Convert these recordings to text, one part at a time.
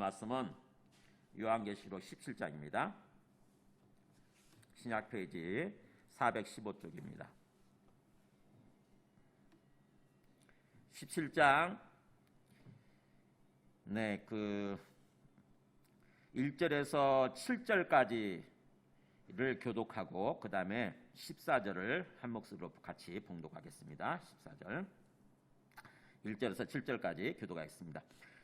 말씀은 요한계시록 17장입니다. 신약 페이지 415쪽입니다. 17장 1절에서 7절까지를 교독하고 그 다음에 14절을 한 목소리로 같이 봉독하겠습니다. 14절 1절에서 7절까지 교독하겠습니다.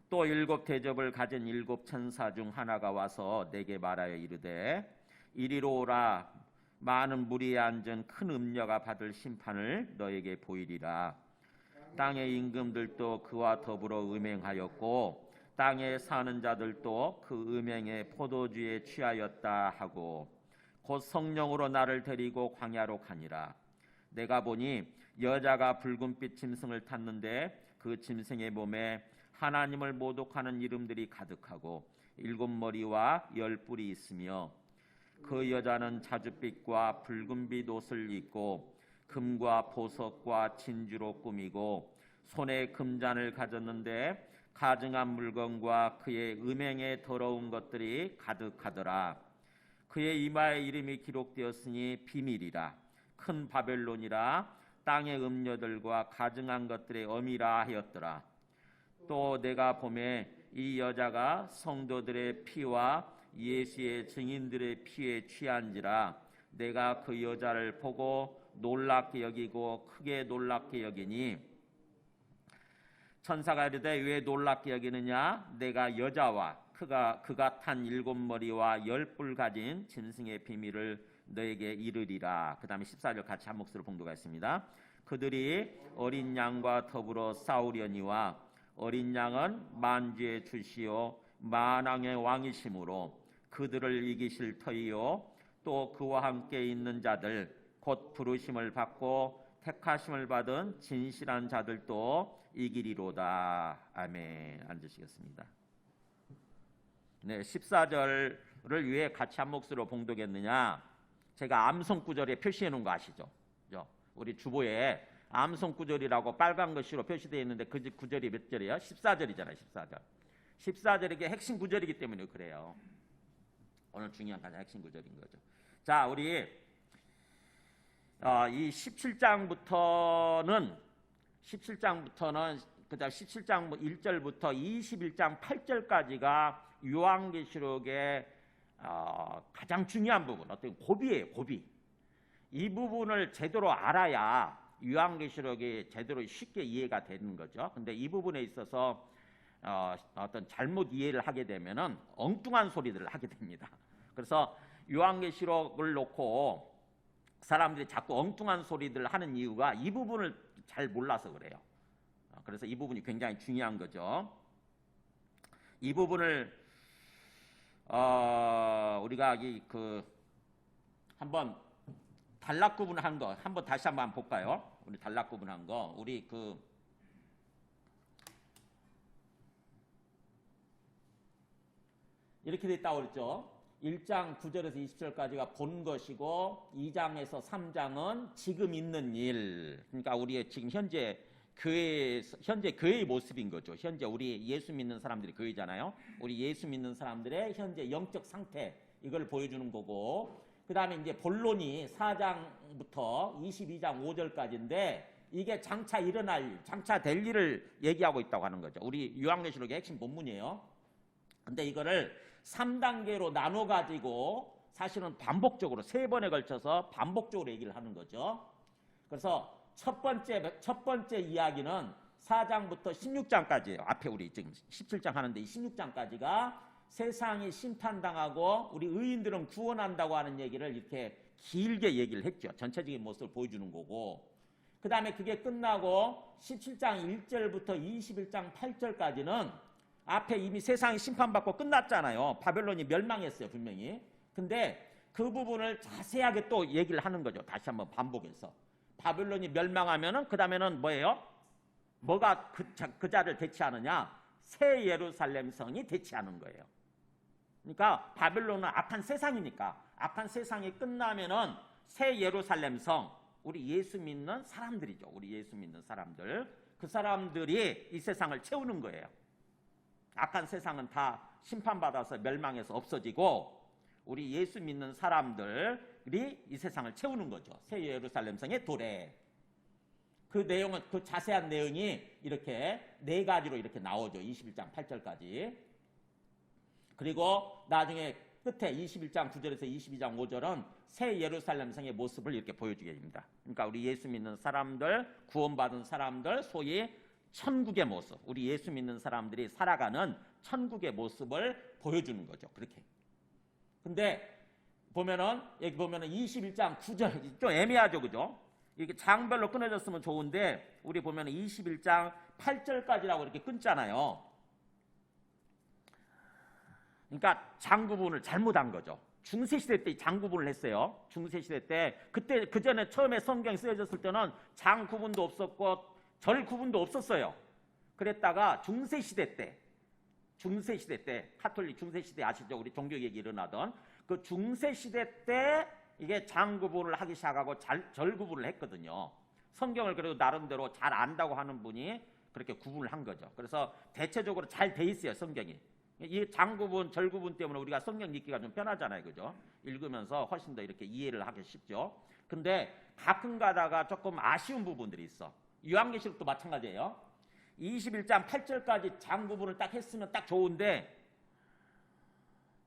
또 일곱 대접을 가진 일곱 천사 중 하나가 와서 내게 말하여 이르되 이리로 오라. 많은 무리에 앉은 큰 음녀가 받을 심판을 너에게 보이리라. 땅의 임금들도 그와 더불어 음행하였고 땅에 사는 자들도 그 음행의 포도주에 취하였다 하고 곧 성령으로 나를 데리고 광야로 가니라. 내가 보니 여자가 붉은빛 짐승을 탔는데 그 짐승의 몸에 하나님을 모독하는 이름들이 가득하고 일곱 머리와 열 뿔이 있으며 그 여자는 자줏빛과 붉은빛 옷을 입고 금과 보석과 진주로 꾸미고 손에 금잔을 가졌는데 가증한 물건과 그의 음행에 더러운 것들이 가득하더라. 그의 이마에 이름이 기록되었으니 비밀이라. 큰 바벨론이라. 땅의 음녀들과 가증한 것들의 어미라 하였더라. 또 내가 보매 이 여자가 성도들의 피와 예수의 증인들의 피에 취한지라. 내가 그 여자를 보고 놀랍게 여기고 크게 놀랍게 여기니 천사가 이르되 왜 놀랍게 여기느냐? 내가 여자와 그가 탄 일곱 머리와 열 뿔 가진 짐승의 비밀을 너에게 이르리라. 그 다음에 14절 같이 한 목소리로 봉독하겠습니다. 그들이 어린 양과 더불어 싸우려니와 어린 양은 만주의 주시요 만왕의 왕이심으로 그들을 이기실 터이요 또 그와 함께 있는 자들 곧 부르심을 받고 택하심을 받은 진실한 자들도 이기리로다. 아멘. 앉으시겠습니다. 네, 14절을 왜 같이 한 목소리로 봉독했느냐? 제가 암송 구절에 표시해 놓은 거 아시죠? 우리 주보에 암송 구절이라고 빨간 글씨로 표시되어 있는데 그 구절이 몇 절이에요? 14절이잖아요. 14절. 14절이 이게 핵심 구절이기 때문에 그래요. 오늘 중요한 가장 핵심 구절인 거죠. 자, 우리 이 17장부터는 그다음 17장 1절부터 21장 8절까지가 요한계시록의 가장 중요한 부분, 어떤 고비예요. 고비. 이 부분을 제대로 알아야 요한계시록이 제대로 쉽게 이해가 되는 거죠. 근데 이 부분에 있어서 어떤 잘못 이해를 하게 되면은 엉뚱한 소리들을 하게 됩니다. 그래서 요한계시록을 놓고 사람들이 자꾸 엉뚱한 소리들을 하는 이유가 이 부분을 잘 몰라서 그래요. 그래서 이 부분이 굉장히 중요한 거죠. 이 부분을 우리가 한번 단락 구분한 거 한번 다시 한번 볼까요? 우리 단락 구분한 거 우리 이렇게 됐다고 그랬죠. 1장 9절에서 20절까지가 본 것이고 2장에서 3장은 지금 있는 일. 그러니까 우리의 지금 현재 교회의 모습인 거죠. 현재 우리 예수 믿는 사람들이 교회잖아요. 우리 예수 믿는 사람들의 현재 영적 상태 이걸 보여주는 거고 그 다음에 이제 본론이 4장부터 22장 5절까지인데 이게 장차 될 일을 얘기하고 있다고 하는 거죠. 우리 요한계시록의 핵심 본문이에요. 근데 이거를 3단계로 나눠 가지고 사실은 반복적으로 3번에 걸쳐서 반복적으로 얘기를 하는 거죠. 그래서 첫 번째 이야기는 4장부터 16장까지예요. 앞에 우리 지금 17장 하는데 이 16장까지가 세상이 심판당하고 우리 의인들은 구원한다고 하는 얘기를 이렇게 길게 얘기를 했죠. 전체적인 모습을 보여주는 거고 그 다음에 그게 끝나고 17장 1절부터 21장 8절까지는 앞에 이미 세상이 심판받고 끝났잖아요. 바벨론이 멸망했어요. 분명히. 근데 그 부분을 자세하게 또 얘기를 하는 거죠. 다시 한번 반복해서. 바벨론이 멸망하면은 그 다음에는 뭐예요? 뭐가 그 자를 대체하느냐? 새 예루살렘 성이 대체하는 거예요. 그러니까 바벨론은 악한 세상이니까 악한 세상이 끝나면은 새 예루살렘 성 우리 예수 믿는 사람들이죠. 우리 예수 믿는 사람들. 그 사람들이 이 세상을 채우는 거예요. 악한 세상은 다 심판받아서 멸망해서 없어지고 우리 예수 믿는 사람들이 이 세상을 채우는 거죠. 새 예루살렘 성의 도래. 그 내용은, 그 자세한 내용이 이렇게 네 가지로 이렇게 나오죠. 21장 8절까지. 그리고 나중에 끝에 21장 9절에서 22장 5절은 새 예루살렘 성의 모습을 이렇게 보여주게 됩니다. 그러니까 우리 예수 믿는 사람들, 구원받은 사람들, 소위 천국의 모습, 우리 예수 믿는 사람들이 살아가는 천국의 모습을 보여주는 거죠. 그렇게. 근데 보면은, 여기 보면은 21장 9절, 좀 애매하죠, 그죠? 이렇게 장별로 끊어졌으면 좋은데, 우리 보면은 21장 8절까지라고 이렇게 끊잖아요. 그러니까 장 구분을 잘못한 거죠. 중세시대 때 장 구분을 했어요. 중세시대 때. 그때, 그 전에 처음에 성경이 쓰여졌을 때는 장 구분도 없었고, 절 구분도 없었어요. 그랬다가 중세시대 때, 카톨릭 중세시대 아시죠? 우리 종교 얘기 일어나던 그 중세시대 때 이게 장 구분을 하기 시작하고 절 구분을 했거든요. 성경을 그래도 나름대로 잘 안다고 하는 분이 그렇게 구분을 한 거죠. 그래서 대체적으로 잘 돼 있어요, 성경이. 이 장 구분, 절 구분 때문에 우리가 성경 읽기가 좀 편하잖아요, 그죠? 읽으면서 훨씬 더 이렇게 이해를 하기 쉽죠. 근데 가끔 가다가 조금 아쉬운 부분들이 있어. 요한계시록도 마찬가지예요. 21장 8절까지 장 구분을 딱 했으면 딱 좋은데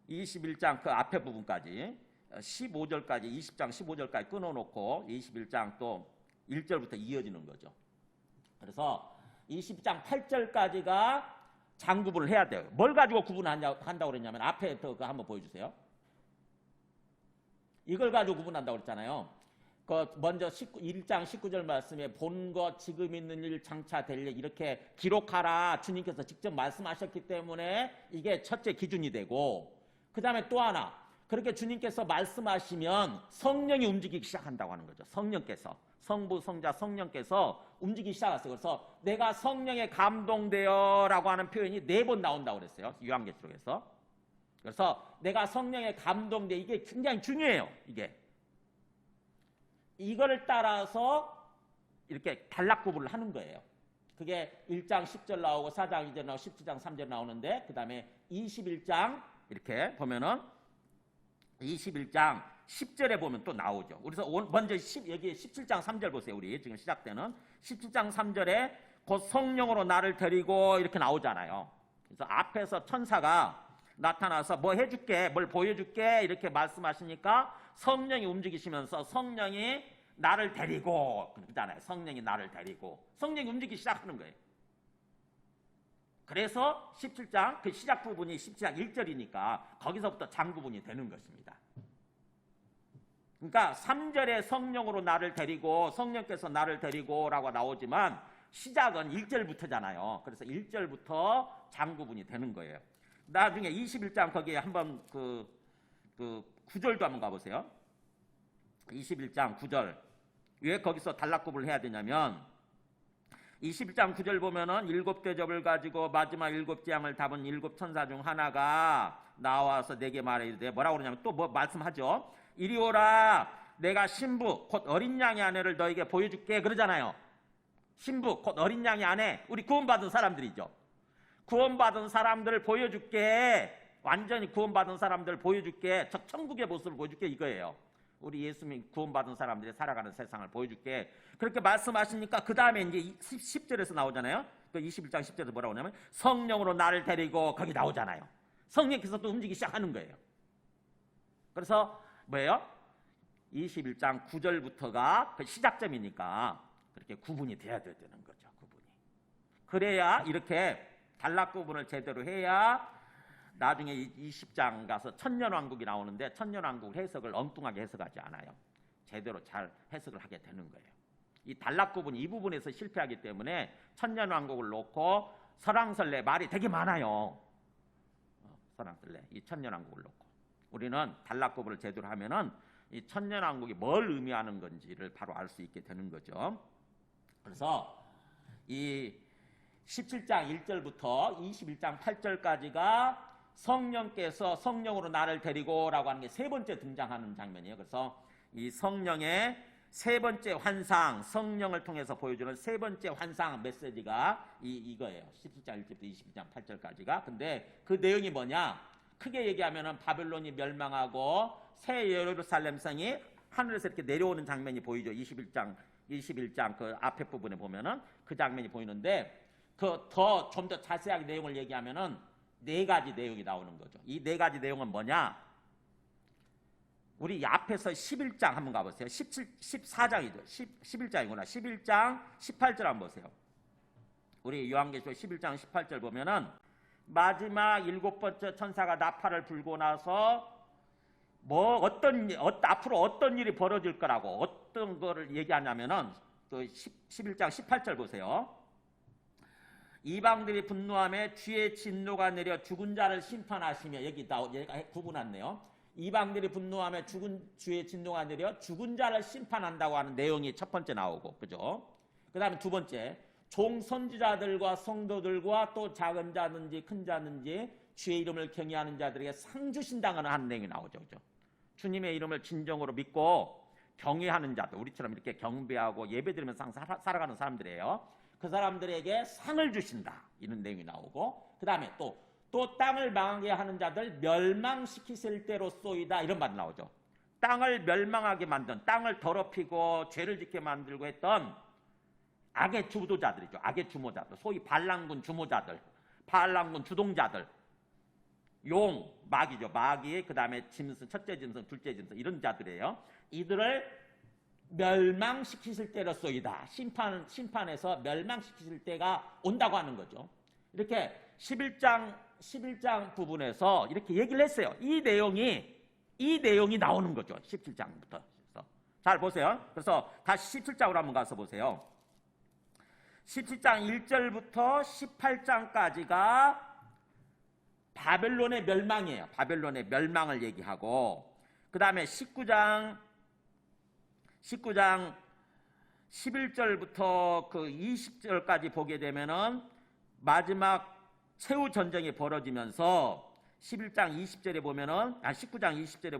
21장 그 앞에 부분까지 15절까지 20장 15절까지 끊어놓고 21장 또 1절부터 이어지는 거죠. 그래서 20장 8절까지가 장 구분을 해야 돼요. 뭘 가지고 구분한다고 그랬냐면 앞에 그거 한번 보여주세요. 이걸 가지고 구분한다고 그랬잖아요. 그 먼저 1장 19절 말씀에 본 것, 지금 있는 일, 장차 될 일 이렇게 기록하라 주님께서 직접 말씀하셨기 때문에 이게 첫째 기준이 되고, 그 다음에 또 하나, 그렇게 주님께서 말씀하시면 성령이 움직이기 시작한다고 하는 거죠. 성령께서, 성부, 성자, 성령께서 움직이기 시작했어요. 그래서 내가 성령에 감동되어 라고 하는 표현이 4번 나온다고 그랬어요, 요한계시록에서. 그래서 내가 성령에 감동돼, 이게 굉장히 중요해요. 이거를 따라서 이렇게 단락 구분을 하는 거예요. 그게 1장 10절 나오고 4장 2절 나오고 17장 3절 나오는데, 그 다음에 21장 이렇게 보면은 21장 10절에 보면 또 나오죠. 그래서 먼저 여기 17장 3절 보세요. 우리 지금 시작되는 17장 3절에 곧 성령으로 나를 데리고 이렇게 나오잖아요. 그래서 앞에서 천사가 나타나서 뭐 해줄게, 뭘 보여줄게 이렇게 말씀하시니까 성령이 움직이시면서 성령이 나를 데리고 그러잖아요. 성령이 나를 데리고 성령이 움직이기 시작하는 거예요. 그래서 17장 그 시작 부분이 17장 1절이니까 거기서부터 장 구분이 되는 것입니다. 그러니까 3절에 성령으로 나를 데리고 성령께서 나를 데리고라고 나오지만 시작은 1절부터잖아요. 그래서 1절부터 장 구분이 되는 거예요. 나중에 21장 거기에 한번 그 9절도 한번 가보세요. 21장 9절. 왜 거기서 단락 구분을 해야 되냐면 21장 9절 보면은 7대접을 가지고 마지막 7재앙을 담은 7천사 중 하나가 나와서 내게 말해 이르되, 뭐라고 그러냐면 또 뭐 말씀하죠. 이리 오라, 내가 신부 곧 어린 양의 아내를 너에게 보여줄게 그러잖아요. 신부 곧 어린 양의 아내, 우리 구원받은 사람들이죠. 구원받은 사람들을 보여줄게, 완전히 구원받은 사람들을 보여줄게, 저 천국의 모습을 보여줄게 이거예요. 우리 예수님 구원받은 사람들이 살아가는 세상을 보여줄게. 그렇게 말씀하시니까 그 다음에 이제 10절에서 나오잖아요. 그 21장 10절에서 뭐라고 하냐면 성령으로 나를 데리고 거기 나오잖아요. 성령께서 또 움직이기 시작하는 거예요. 그래서 뭐예요? 21장 9절부터가 그 시작점이니까 그렇게 구분이 돼야 되는 거죠. 구분이. 그래야 이렇게 단락 구분을 제대로 해야 나중에 20장 가서 천년왕국이 나오는데 천년왕국 해석을 엉뚱하게 해석하지 않아요. 제대로 잘 해석을 하게 되는 거예요. 이 단락 구분 이 부분에서 실패하기 때문에 천년왕국을 놓고 설왕설래 말이 되게 많아요. 설왕설래 이 천년왕국을 놓고 우리는 단락 구분을 제대로 하면은 이 천년왕국이 뭘 의미하는 건지를 바로 알 수 있게 되는 거죠. 그래서 이 17장 1절부터 21장 8절까지가 성령께서 성령으로 나를 데리고 라고 하는 게 세 번째 등장하는 장면이에요. 그래서 이 성령의 세 번째 환상, 성령을 통해서 보여주는 세 번째 환상 메시지가 이거예요. 17장 1절부터 22장 8절까지가. 근데 그 내용이 뭐냐? 크게 얘기하면은 바벨론이 멸망하고 새 예루살렘 성이 하늘에서 이렇게 내려오는 장면이 보이죠. 21장 그 앞에 부분에 보면은 그 장면이 보이는데, 그 좀 더 자세하게 내용을 얘기하면은 네 가지 내용이 나오는 거죠. 이 네 가지 내용은 뭐냐? 우리 앞에서 11장 한번 가보세요. 14장이죠. 11장이구나. 11장 18절 한번 보세요. 우리 요한계시록 11장 18절 보면은 마지막 일곱 번째 천사가 나팔을 불고 나서 앞으로 어떤 일이 벌어질 거라고 어떤 거를 얘기하냐면은 또 11장 18절 보세요. 이방들이 분노하며 주의 진노가 내려 죽은 자를 심판하시며, 여기가 구분했네요. 이방들이 분노하며 주의 진노가 내려 죽은 자를 심판한다고 하는 내용이 첫 번째 나오고, 그죠? 그 다음에 두 번째, 종 선지자들과 성도들과 또 작은 자든지 큰 자든지 주의 이름을 경외하는 자들에게 상 주신다는 하는 내용이 나오죠, 그죠? 주님의 이름을 진정으로 믿고 경외하는 자들, 우리처럼 이렇게 경배하고 예배드리면서 살아가는 사람들이에요. 그 사람들에게 상을 주신다, 이런 내용이 나오고, 그 다음에 또 땅을 망하게 하는 자들 멸망시키실 때로쏘이다, 이런 말이 나오죠. 땅을 멸망하게 만든, 땅을 더럽히고 죄를 짓게 만들고 했던 악의 주도자들이죠. 악의 주모자들, 소위 반란군 주모자들, 반란군 주동자들, 용, 마귀죠. 마귀, 그 다음에 짐승, 첫째 짐승, 둘째 짐승, 이런 자들이에요. 이들을 멸망시키실 때로쏘이다. 심판에서 멸망시키실 때가 온다고 하는 거죠. 이렇게 11장 부분에서 이렇게 얘기를 했어요. 이 내용이 나오는 거죠. 17장부터. 잘 보세요. 그래서 다시 17장으로 한번 가서 보세요. 17장 1절부터 18장까지가 바벨론의 멸망이에요. 바벨론의 멸망을 얘기하고, 그 다음에 19장 11절부터 그 20절까지 보게 되면은 마지막 최후 전쟁이 벌어지면서 19장 20절에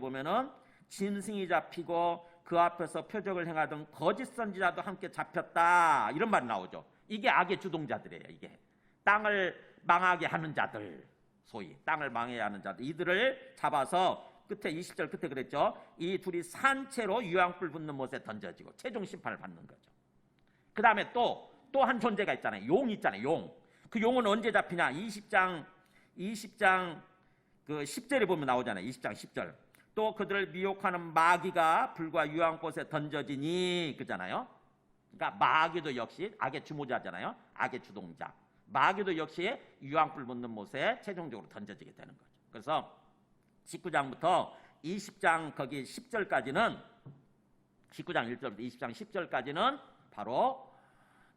보면은 짐승이 잡히고 그 앞에서 표적을 행하던 거짓 선지자도 함께 잡혔다, 이런 말이 나오죠. 이게 악의 주동자들이에요. 이게 땅을 망하게 하는 자들, 소위 땅을 망하게 하는 자들, 이들을 잡아서 끝에 20절 끝에 그랬죠. 이 둘이 산채로 유황불 붙는 못에 던져지고 최종 심판을 받는 거죠. 그 다음에 또 한 존재가 있잖아요. 용 있잖아요. 용. 그 용은 언제 잡히냐? 20장 그 10절에 보면 나오잖아요. 20장 10절. 또 그들을 미혹하는 마귀가 불과 유황꽃에 던져지니, 그잖아요. 그러니까 마귀도 역시 악의 주모자잖아요. 악의 주동자. 마귀도 역시 유황불 붙는 못에 최종적으로 던져지게 되는 거죠. 그래서 19장부터 20장 거기 10절까지는, 19장 1절부터 20장 10절까지는 바로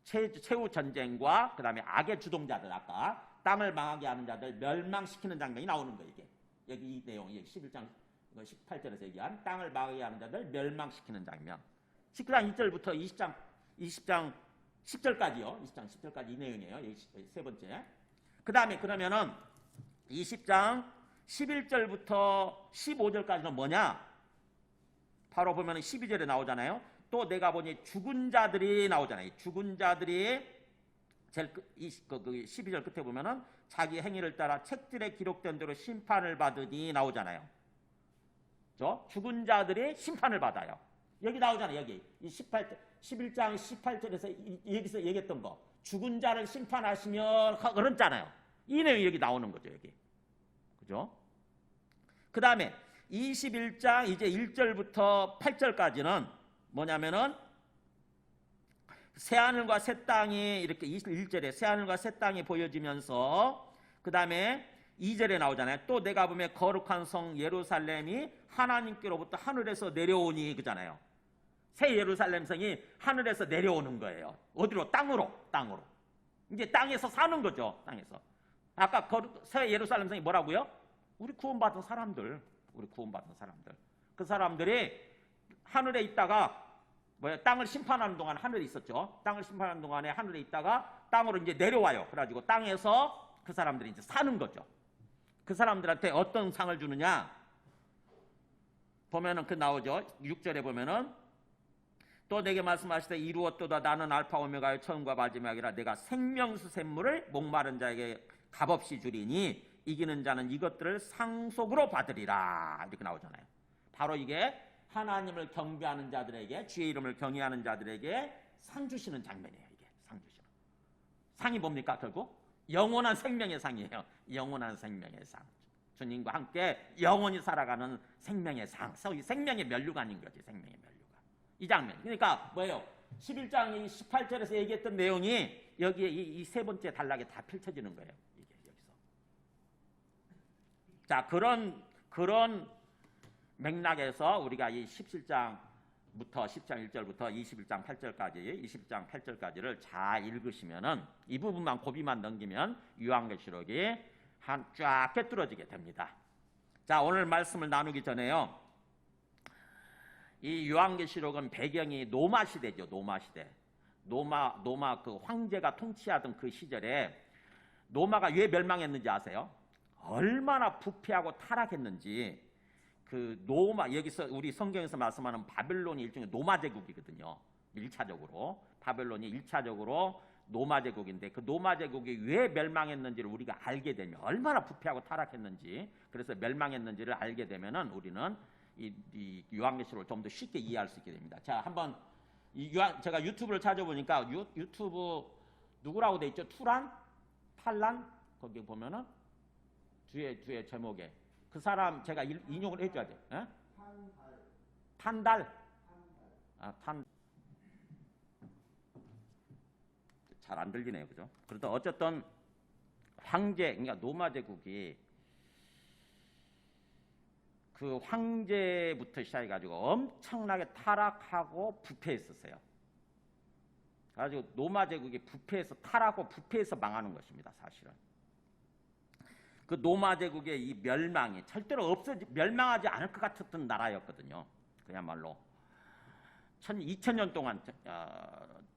최후 전쟁과 그 다음에 악의 주동자들, 아까 땅을 망하게 하는 자들 멸망시키는 장면이 나오는 거예요. 이게 여기 이 내용이 11장 18절에서 얘기한 땅을 망하게 하는 자들 멸망시키는 장면. 19장 1절부터 20장 10절까지요. 20장 10절까지 이 내용이에요. 여기 세 번째. 그 다음에 그러면은 20장 11절부터 15절까지는 뭐냐? 바로 보면 12절에 나오잖아요. 또 내가 보니 죽은 자들이 나오잖아요. 죽은 자들이 제일 12절 끝에 보면은 자기 행위를 따라 책들에 기록된 대로 심판을 받으니 나오잖아요. 죽은 자들이 심판을 받아요. 여기 나오잖아요. 여기 이 11장 18절에서 여기서 얘기했던 거, 죽은 자를 심판하시며 그랬잖아요. 이 내용이 여기 나오는 거죠. 여기. 그죠? 그 다음에 21장 이제 1절부터 8절까지는 뭐냐면은 새하늘과 새 땅이, 이렇게 21절에 새하늘과 새 땅이 보여지면서 그 다음에 2절에 나오잖아요. 또 내가 보면 거룩한 성 예루살렘이 하나님께로부터 하늘에서 내려오니, 그잖아요. 새 예루살렘 성이 하늘에서 내려오는 거예요. 어디로? 땅으로. 이제 땅에서 사는 거죠. 땅에서. 아까 새 예루살렘 성이 뭐라고요? 우리 구원받은 사람들. 그 사람들이 하늘에 있다가 땅을 심판하는 동안 하늘에 있었죠. 땅을 심판하는 동안에 하늘에 있다가 땅으로 이제 내려와요. 그래가지고 땅에서 그 사람들이 이제 사는 거죠. 그 사람들한테 어떤 상을 주느냐? 보면은 그 나오죠. 6절에 보면은 또 내게 말씀하시되 이루었도다 나는 알파 오메가의 처음과 마지막이라 내가 생명수 샘물을 목마른 자에게 값없이 주리니 이기는 자는 이것들을 상속으로 받으리라. 이렇게 나오잖아요. 바로 이게 하나님을 경배하는 자들에게, 주의 이름을 경외하는 자들에게 상 주시는 장면이에요. 이게 상 주시는. 상이 뭡니까? 결국 영원한 생명의 상이에요. 영원한 생명의 상. 주님과 함께 영원히 살아가는 생명의 상. 생명의 면류관인 거지. 생명의 면류관. 이 장면. 그러니까 뭐예요? 11장 18절에서 얘기했던 내용이 여기에 이 세 번째 단락에 다 펼쳐지는 거예요. 이게 여기서. 자, 그런 맥락에서 우리가 이 17장부터 10장 1절부터 21장 8절까지 20장 8절까지를 잘 읽으시면은 이 부분만 고비만 넘기면 요한계시록이 쫙 꿰뚫어지게 됩니다. 자, 오늘 말씀을 나누기 전에요. 이 요한계시록은 배경이 노마 시대죠. 노마 시대. 노마 그 황제가 통치하던 그 시절에 노마가 왜 멸망했는지 아세요? 얼마나 부패하고 타락했는지. 그 노마, 여기서 우리 성경에서 말씀하는 바벨론이 일종의 노마 제국이거든요. 1차적으로 바벨론이 1차적으로 노마 제국인데 그 노마 제국이 왜 멸망했는지를 우리가 알게 되면 얼마나 부패하고 타락했는지, 그래서 멸망했는지를 알게 되면은 우리는 이 요한계시록을 좀 더 쉽게 이해할 수 있게 됩니다. 자, 한번 제가 유튜브를 찾아보니까 유튜브 누구라고 돼 있죠? 투란? 탈란? 거기 보면은 뒤에 제목에 그 사람 제가 인용을 해줘야 돼. 에? 탄달. 잘 안 들리네요, 그죠? 그래도 어쨌든 황제, 그러니까 노마 제국이 그 황제부터 시작해가지고 엄청나게 타락하고 부패했었어요. 그래가지고 노마 제국이 부패해서 타락하고 부패해서 망하는 것입니다, 사실은. 그 노마 제국의 이 멸망이 절대로 멸망하지 않을 것 같았던 나라였거든요. 그야말로 2000년 동안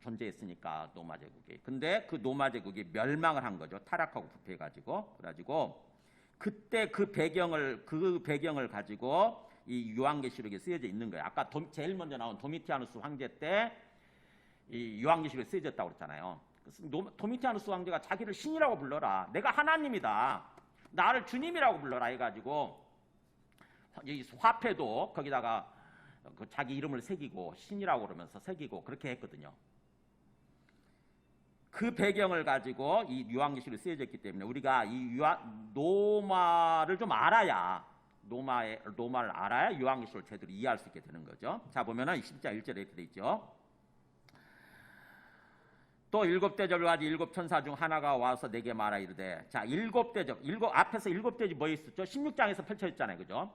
존재했으니까 노마 제국이. 근데 그 노마 제국이 멸망을 한 거죠. 타락하고 부패해가지고. 그래가지고 그때 그 배경을 가지고 이 요한계시록에 쓰여져 있는 거예요. 아까 제일 먼저 나온 도미티아누스 황제 때 이 요한계시록에 쓰여졌다고 그랬잖아요. 그래서 도미티아누스 황제가 자기를 신이라고 불러라. 내가 하나님이다. 나를 주님이라고 불러라 해가지고 이 화폐도 거기다가 그 자기 이름을 새기고 신이라고 그러면서 새기고 그렇게 했거든요. 그 배경을 가지고 이 요한계시록에 쓰여졌기 때문에 우리가 이 노마를 좀 알아야 노마를 알아야 요한계시록을 제대로 이해할 수 있게 되는 거죠. 자, 보면은 10장 1절에 이렇게 돼 있죠. 또 일곱 대접을 가지 일곱 천사 중 하나가 와서 내게 말하 이르되. 자, 일곱 대접. 앞에서 일곱 대접이 뭐 있었죠? 16장에서 펼쳐졌잖아요. 그죠?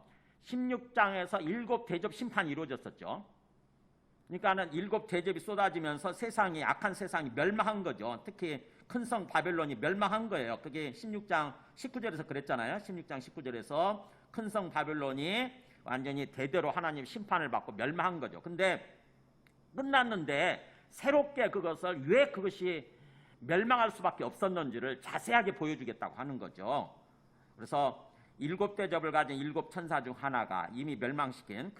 16장에서 일곱 대접 심판이 이루어졌었죠. 그러니까는 일곱 대접이 쏟아지면서 세상이, 악한 세상이 멸망한 거죠. 특히 큰 성 바벨론이 멸망한 거예요. 그게 16장 19절에서 그랬잖아요. 16장 19절에서 큰 성 바벨론이 완전히 대대로 하나님 심판을 받고 멸망한 거죠. 근데 끝났는데 새롭게 왜 그것이 멸망할 수밖에 없었는지를 자세하게 보여주겠다고 하는 거죠. 그래서 일곱 대접을 가진 일곱 천사 중 하나가, 이미 멸망시킨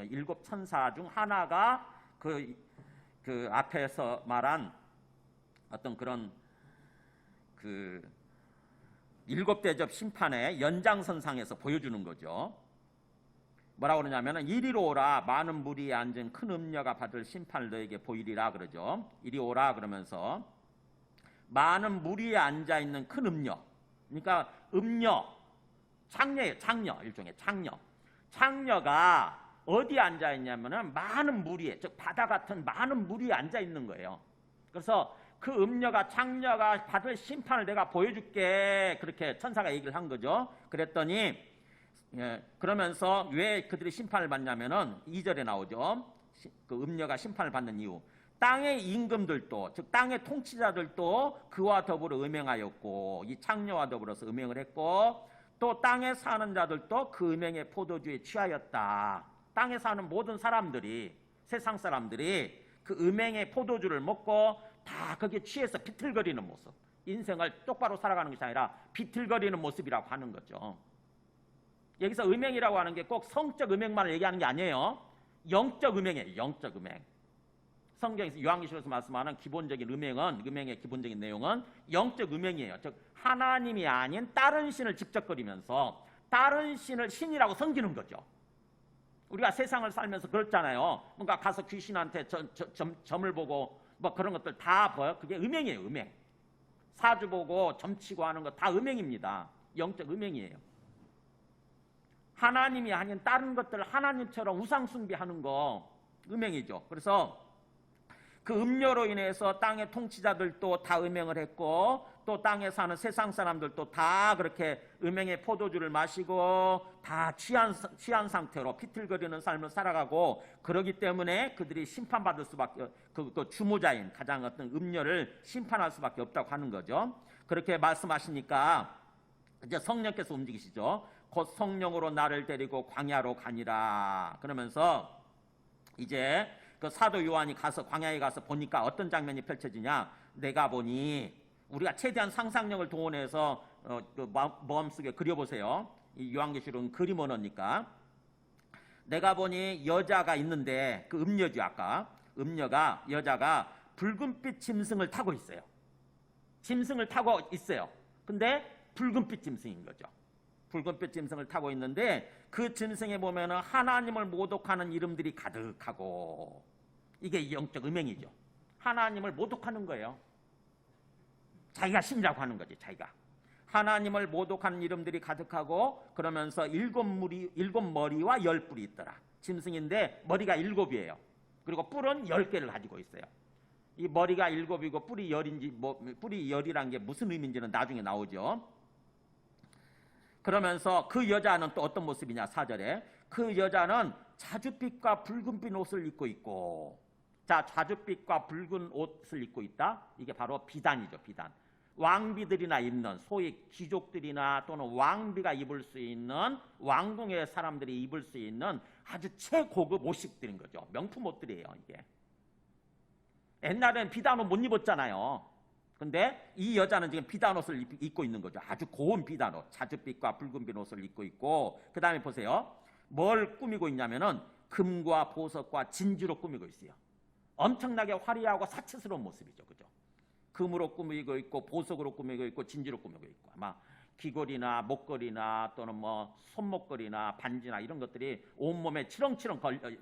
일곱 천사 중 하나가 그 앞에서 말한 어떤 그런 그 일곱 대접 심판의 연장선상에서 보여주는 거죠. 뭐라고 그러냐면은 이리로 오라, 많은 무리에 앉은 큰 음녀가 받을 심판을 너에게 보이리라 그러죠. 이리 오라 그러면서 많은 무리에 앉아 있는 큰 음녀. 그러니까 음녀, 창녀예요. 창녀, 일종의 창녀. 창녀가 어디에 앉아 있냐면은 많은 무리에, 즉 바다 같은 많은 무리에 앉아 있는 거예요. 그래서 그 음녀가, 창녀가 받을 심판을 내가 보여줄게, 그렇게 천사가 얘기를 한 거죠. 그랬더니 그러면서 왜 그들이 심판을 받냐면은 2절에 나오죠. 그 음녀가 심판을 받는 이유. 땅의 임금들도, 즉 땅의 통치자들도 그와 더불어 음행하였고, 이 창녀와 더불어서 음행을 했고, 또 땅에 사는 자들도 그 음행의 포도주에 취하였다. 땅에 사는 모든 사람들이, 세상 사람들이 그 음행의 포도주를 먹고 다 거기에 취해서 비틀거리는 모습. 인생을 똑바로 살아가는 것이 아니라 비틀거리는 모습이라고 하는 거죠. 여기서 음행이라고 하는 게 꼭 성적 음행만을 얘기하는 게 아니에요. 영적 음행이에요. 영적 음행. 성경에서 요한계시록에서 말씀하는 기본적인 음행의 기본적인 내용은 영적 음행이에요. 즉 하나님이 아닌 다른 신을 집적거리면서 다른 신을 신이라고 섬기는 거죠. 우리가 세상을 살면서 그렇잖아요. 뭔가 가서 귀신한테 점을 보고 뭐 그런 것들 다 보여. 그게 음행이에요. 음행. 사주 보고 점치고 하는 거 다 음행입니다. 영적 음행이에요. 하나님이 아닌 다른 것들 하나님처럼 우상 숭배하는 거 음행이죠. 그래서 그 음료로 인해서 땅의 통치자들도 다 음행을 했고 또 땅에 사는 세상 사람들도 다 그렇게 음행의 포도주를 마시고 다 취한 상태로 비틀거리는 삶을 살아가고 그러기 때문에 그들이 심판받을 수밖에 그 주모자인 가장 어떤 음료를 심판할 수밖에 없다고 하는 거죠. 그렇게 말씀하시니까 이제 성령께서 움직이시죠. 곧 성령으로 나를 데리고 광야로 가니라. 그러면서 이제 그 사도 요한이 가서 광야에 가서 보니까 어떤 장면이 펼쳐지냐? 내가 보니 우리가 최대한 상상력을 동원해서 그 마음속에 그려보세요. 이 요한계시록은 그림 언어니까. 내가 보니 여자가 있는데 그 음녀죠. 아까 여자가 붉은빛 짐승을 타고 있어요. 짐승을 타고 있어요. 근데 붉은빛 짐승인 거죠. 붉은빛 짐승을 타고 있는데 그 짐승에 보면은 하나님을 모독하는 이름들이 가득하고 이게 영적 음행이죠. 하나님을 모독하는 거예요. 자기가 신이라고 하는 거지. 자기가 하나님을 모독하는 이름들이 가득하고 그러면서 일곱 머리와 10뿔이 있더라. 짐승인데 머리가 7이에요. 그리고 뿔은 10개를 가지고 있어요. 이 머리가 7이고 뿔이 10인지 뿔이 10이란 게 무슨 의미인지는 나중에 나오죠. 그러면서 그 여자는 또 어떤 모습이냐? 4절에 그 여자는 자줏빛과 붉은빛 옷을 입고 있고, 자, 자줏빛과 붉은 옷을 입고 있다. 이게 바로 비단이죠. 비단. 왕비들이나 입는, 소위 귀족들이나 또는 왕비가 입을 수 있는, 왕궁의 사람들이 입을 수 있는 아주 최고급 옷식들인 거죠. 명품 옷들이에요. 이게 옛날엔 비단 옷 못 입었잖아요. 근데 이 여자는 지금 비단 옷을 입고 있는 거죠. 아주 고운 비단 옷, 자줏빛과 붉은빛 옷을 입고 있고, 그 다음에 보세요. 뭘 꾸미고 있냐면은 금과 보석과 진주로 꾸미고 있어요. 엄청나게 화려하고 사치스러운 모습이죠. 그죠? 금으로 꾸미고 있고, 보석으로 꾸미고 있고, 진주로 꾸미고 있고, 아마 귀걸이나 목걸이나 또는 뭐 손목걸이나 반지나 이런 것들이 온몸에 치렁치렁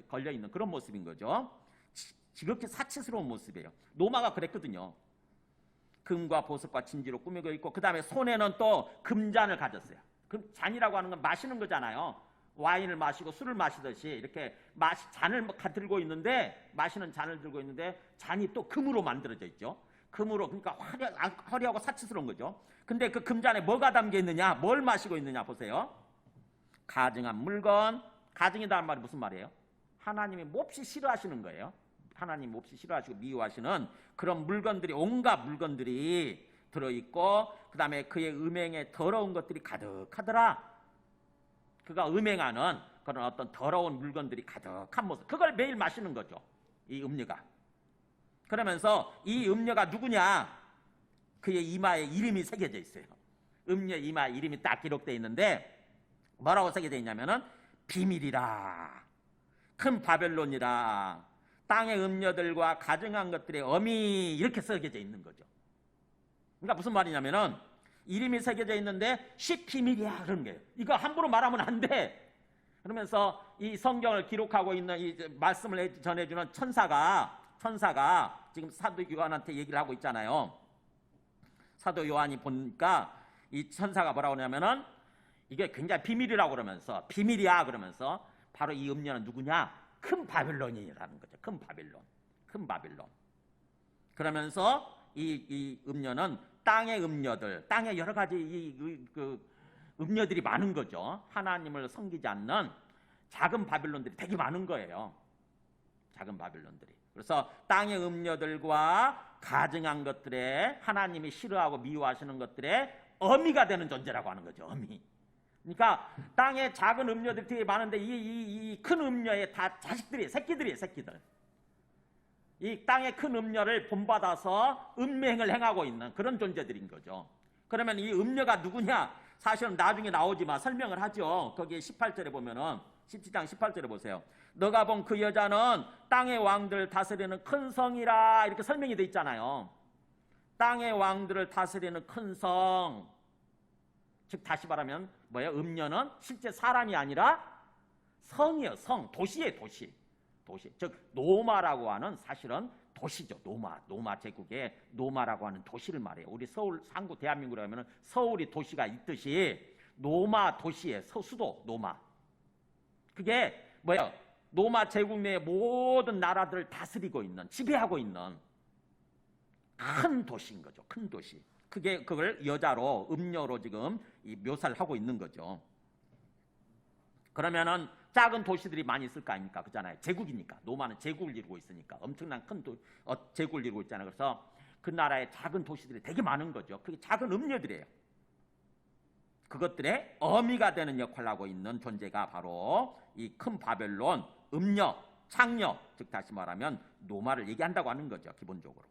걸려 있는 그런 모습인 거죠. 지극히 사치스러운 모습이에요. 로마가 그랬거든요. 금과 보석과 진지로 꾸미고 있고, 그 다음에 손에는 또 금잔을 가졌어요. 잔이라고 하는 건 마시는 거잖아요. 와인을 마시고 술을 마시듯이 이렇게 잔을 들고 있는데, 마시는 잔을 들고 있는데 잔이 또 금으로 만들어져 있죠. 금으로, 그러니까 화려하고 사치스러운 거죠. 근데 그 금잔에 뭐가 담겨 있느냐, 뭘 마시고 있느냐 보세요. 가증한 물건. 가증이라는 말이 무슨 말이에요? 하나님이 몹시 싫어하시는 거예요. 하나님 몹시 싫어하시고 미워하시는 그런 물건들이, 온갖 물건들이 들어있고, 그 다음에 그의 음행에 더러운 것들이 가득하더라. 그가 음행하는 그런 어떤 더러운 물건들이 가득한 모습, 그걸 매일 마시는 거죠. 이 음녀가. 그러면서 이 음녀가 누구냐? 그의 이마에 이름이 새겨져 있어요. 음녀 이마에 이름이 딱 기록되어 있는데 뭐라고 새겨져 있냐면은 비밀이라, 큰 바벨론이라, 땅의 음녀들과 가증한 것들의 어미, 이렇게 새겨져 있는 거죠. 그러니까 무슨 말이냐면은 이름이 새겨져 있는데 비밀이야 그런 거예요. 이거 함부로 말하면 안 돼. 그러면서 이 성경을 기록하고 있는 이 말씀을 전해주는 천사가 지금 사도 요한한테 얘기를 하고 있잖아요. 사도 요한이 보니까 이 천사가 뭐라고 하냐면은 이게 굉장히 비밀이라고 그러면서, 비밀이야 그러면서 바로 이 음녀는 누구냐? 큰 바빌론이라는 거죠. 큰 바빌론. 그러면서 이 음녀는 땅의 음녀들, 땅에 여러 가지 그 음녀들이 많은 거죠. 하나님을 섬기지 않는 작은 바빌론들이 되게 많은 거예요. 작은 바빌론들이. 그래서 땅의 음녀들과 가증한 것들에, 하나님이 싫어하고 미워하시는 것들에 어미가 되는 존재라고 하는 거죠. 어미. 그러니까 땅에 작은 음녀들이 되게 많은데 이 큰 음녀의 다 새끼들이에요. 이 땅의 큰 음녀를 본받아서 음행을 행하고 있는 그런 존재들인 거죠. 그러면 이 음녀가 누구냐? 사실은 나중에 나오지만 설명을 하죠. 거기에 18절에 보면은 17장 18절에 보세요. 너가 본 그 여자는 땅의 왕들 다스리는 큰 성이라 이렇게 설명이 돼 있잖아요. 땅의 왕들을 다스리는 큰 성. 즉 다시 말하면 뭐예요? 음녀는 실제 사람이 아니라 성이에요. 성. 도시예요. 도시. 즉 노마라고 하는 사실은 도시죠. 노마 제국의 노마라고 하는 도시를 말해요. 우리 서울 상구 대한민국이라고 하면 서울이 도시가 있듯이 노마 도시의 수도 노마. 그게 뭐예요? 노마 제국 내의 모든 나라들을 다스리고 있는, 지배하고 있는 큰 도시인 거죠. 큰 도시. 그걸 여자로 음녀로 지금 묘사를 하고 있는 거죠. 그러면은 작은 도시들이 많이 있을 거 아닙니까? 그잖아요. 제국이니까. 노마는 제국을 이루고 있으니까. 엄청난 큰 제국을 이루고 있잖아요. 그래서 그 나라의 작은 도시들이 되게 많은 거죠. 그게 작은 음녀들이에요. 그것들의 어미가 되는 역할을 하고 있는 존재가 바로 이 큰 바벨론, 음녀, 창녀, 즉 다시 말하면 노마를 얘기한다고 하는 거죠. 기본적으로.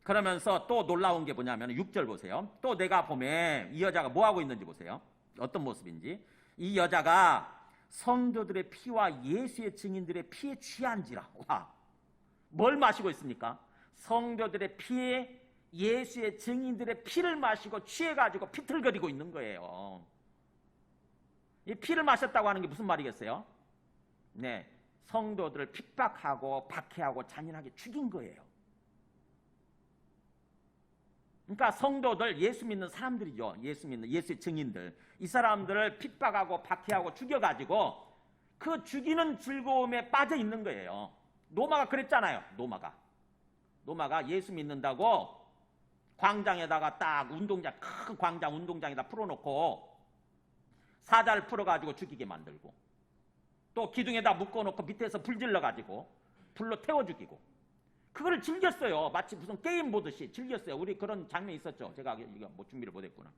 그러면서 또 놀라운 게 뭐냐면 6절 보세요. 또 내가 보면 이 여자가 뭐하고 있는지 보세요. 어떤 모습인지. 이 여자가 성도들의 피와 예수의 증인들의 피에 취한지라. 와, 뭘 마시고 있습니까? 성도들의 피에 예수의 증인들의 피를 마시고 취해가지고 비틀거리고 있는 거예요. 이 피를 마셨다고 하는 게 무슨 말이겠어요? 네, 성도들을 핍박하고 박해하고 잔인하게 죽인 거예요. 그러니까 성도들, 예수 믿는 사람들이죠. 예수 믿는 예수의 증인들. 이 사람들을 핍박하고 박해하고 죽여가지고 그 죽이는 즐거움에 빠져 있는 거예요. 노마가 그랬잖아요. 노마가 예수 믿는다고 광장에다가 딱 큰 광장 운동장에다 풀어놓고 사자를 풀어가지고 죽이게 만들고 또 기둥에다 묶어놓고 밑에서 불 질러가지고 불로 태워 죽이고 그거를 즐겼어요. 마치 무슨 게임 보듯이 즐겼어요. 우리 그런 장면이 있었죠. 제가 이거 뭐 준비를 못했구나.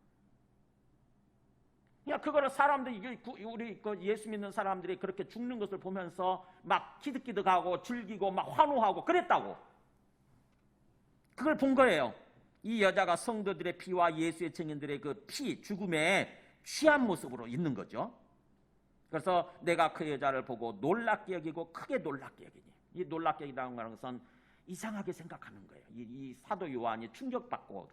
그냥 그거를 사람들이 우리 그 예수 믿는 사람들이 그렇게 죽는 것을 보면서 막 기득기득하고 즐기고 막 환호하고 그랬다고. 그걸 본 거예요. 이 여자가 성도들의 피와 예수의 증인들의 그 피, 죽음에 취한 모습으로 있는 거죠. 그래서 내가 그 여자를 보고 놀랍게 여기고 크게 놀랍게 여기니. 이 놀랍게 여기다는 것은 이상하게 생각하는 거예요. 이 사도 요한이 충격받고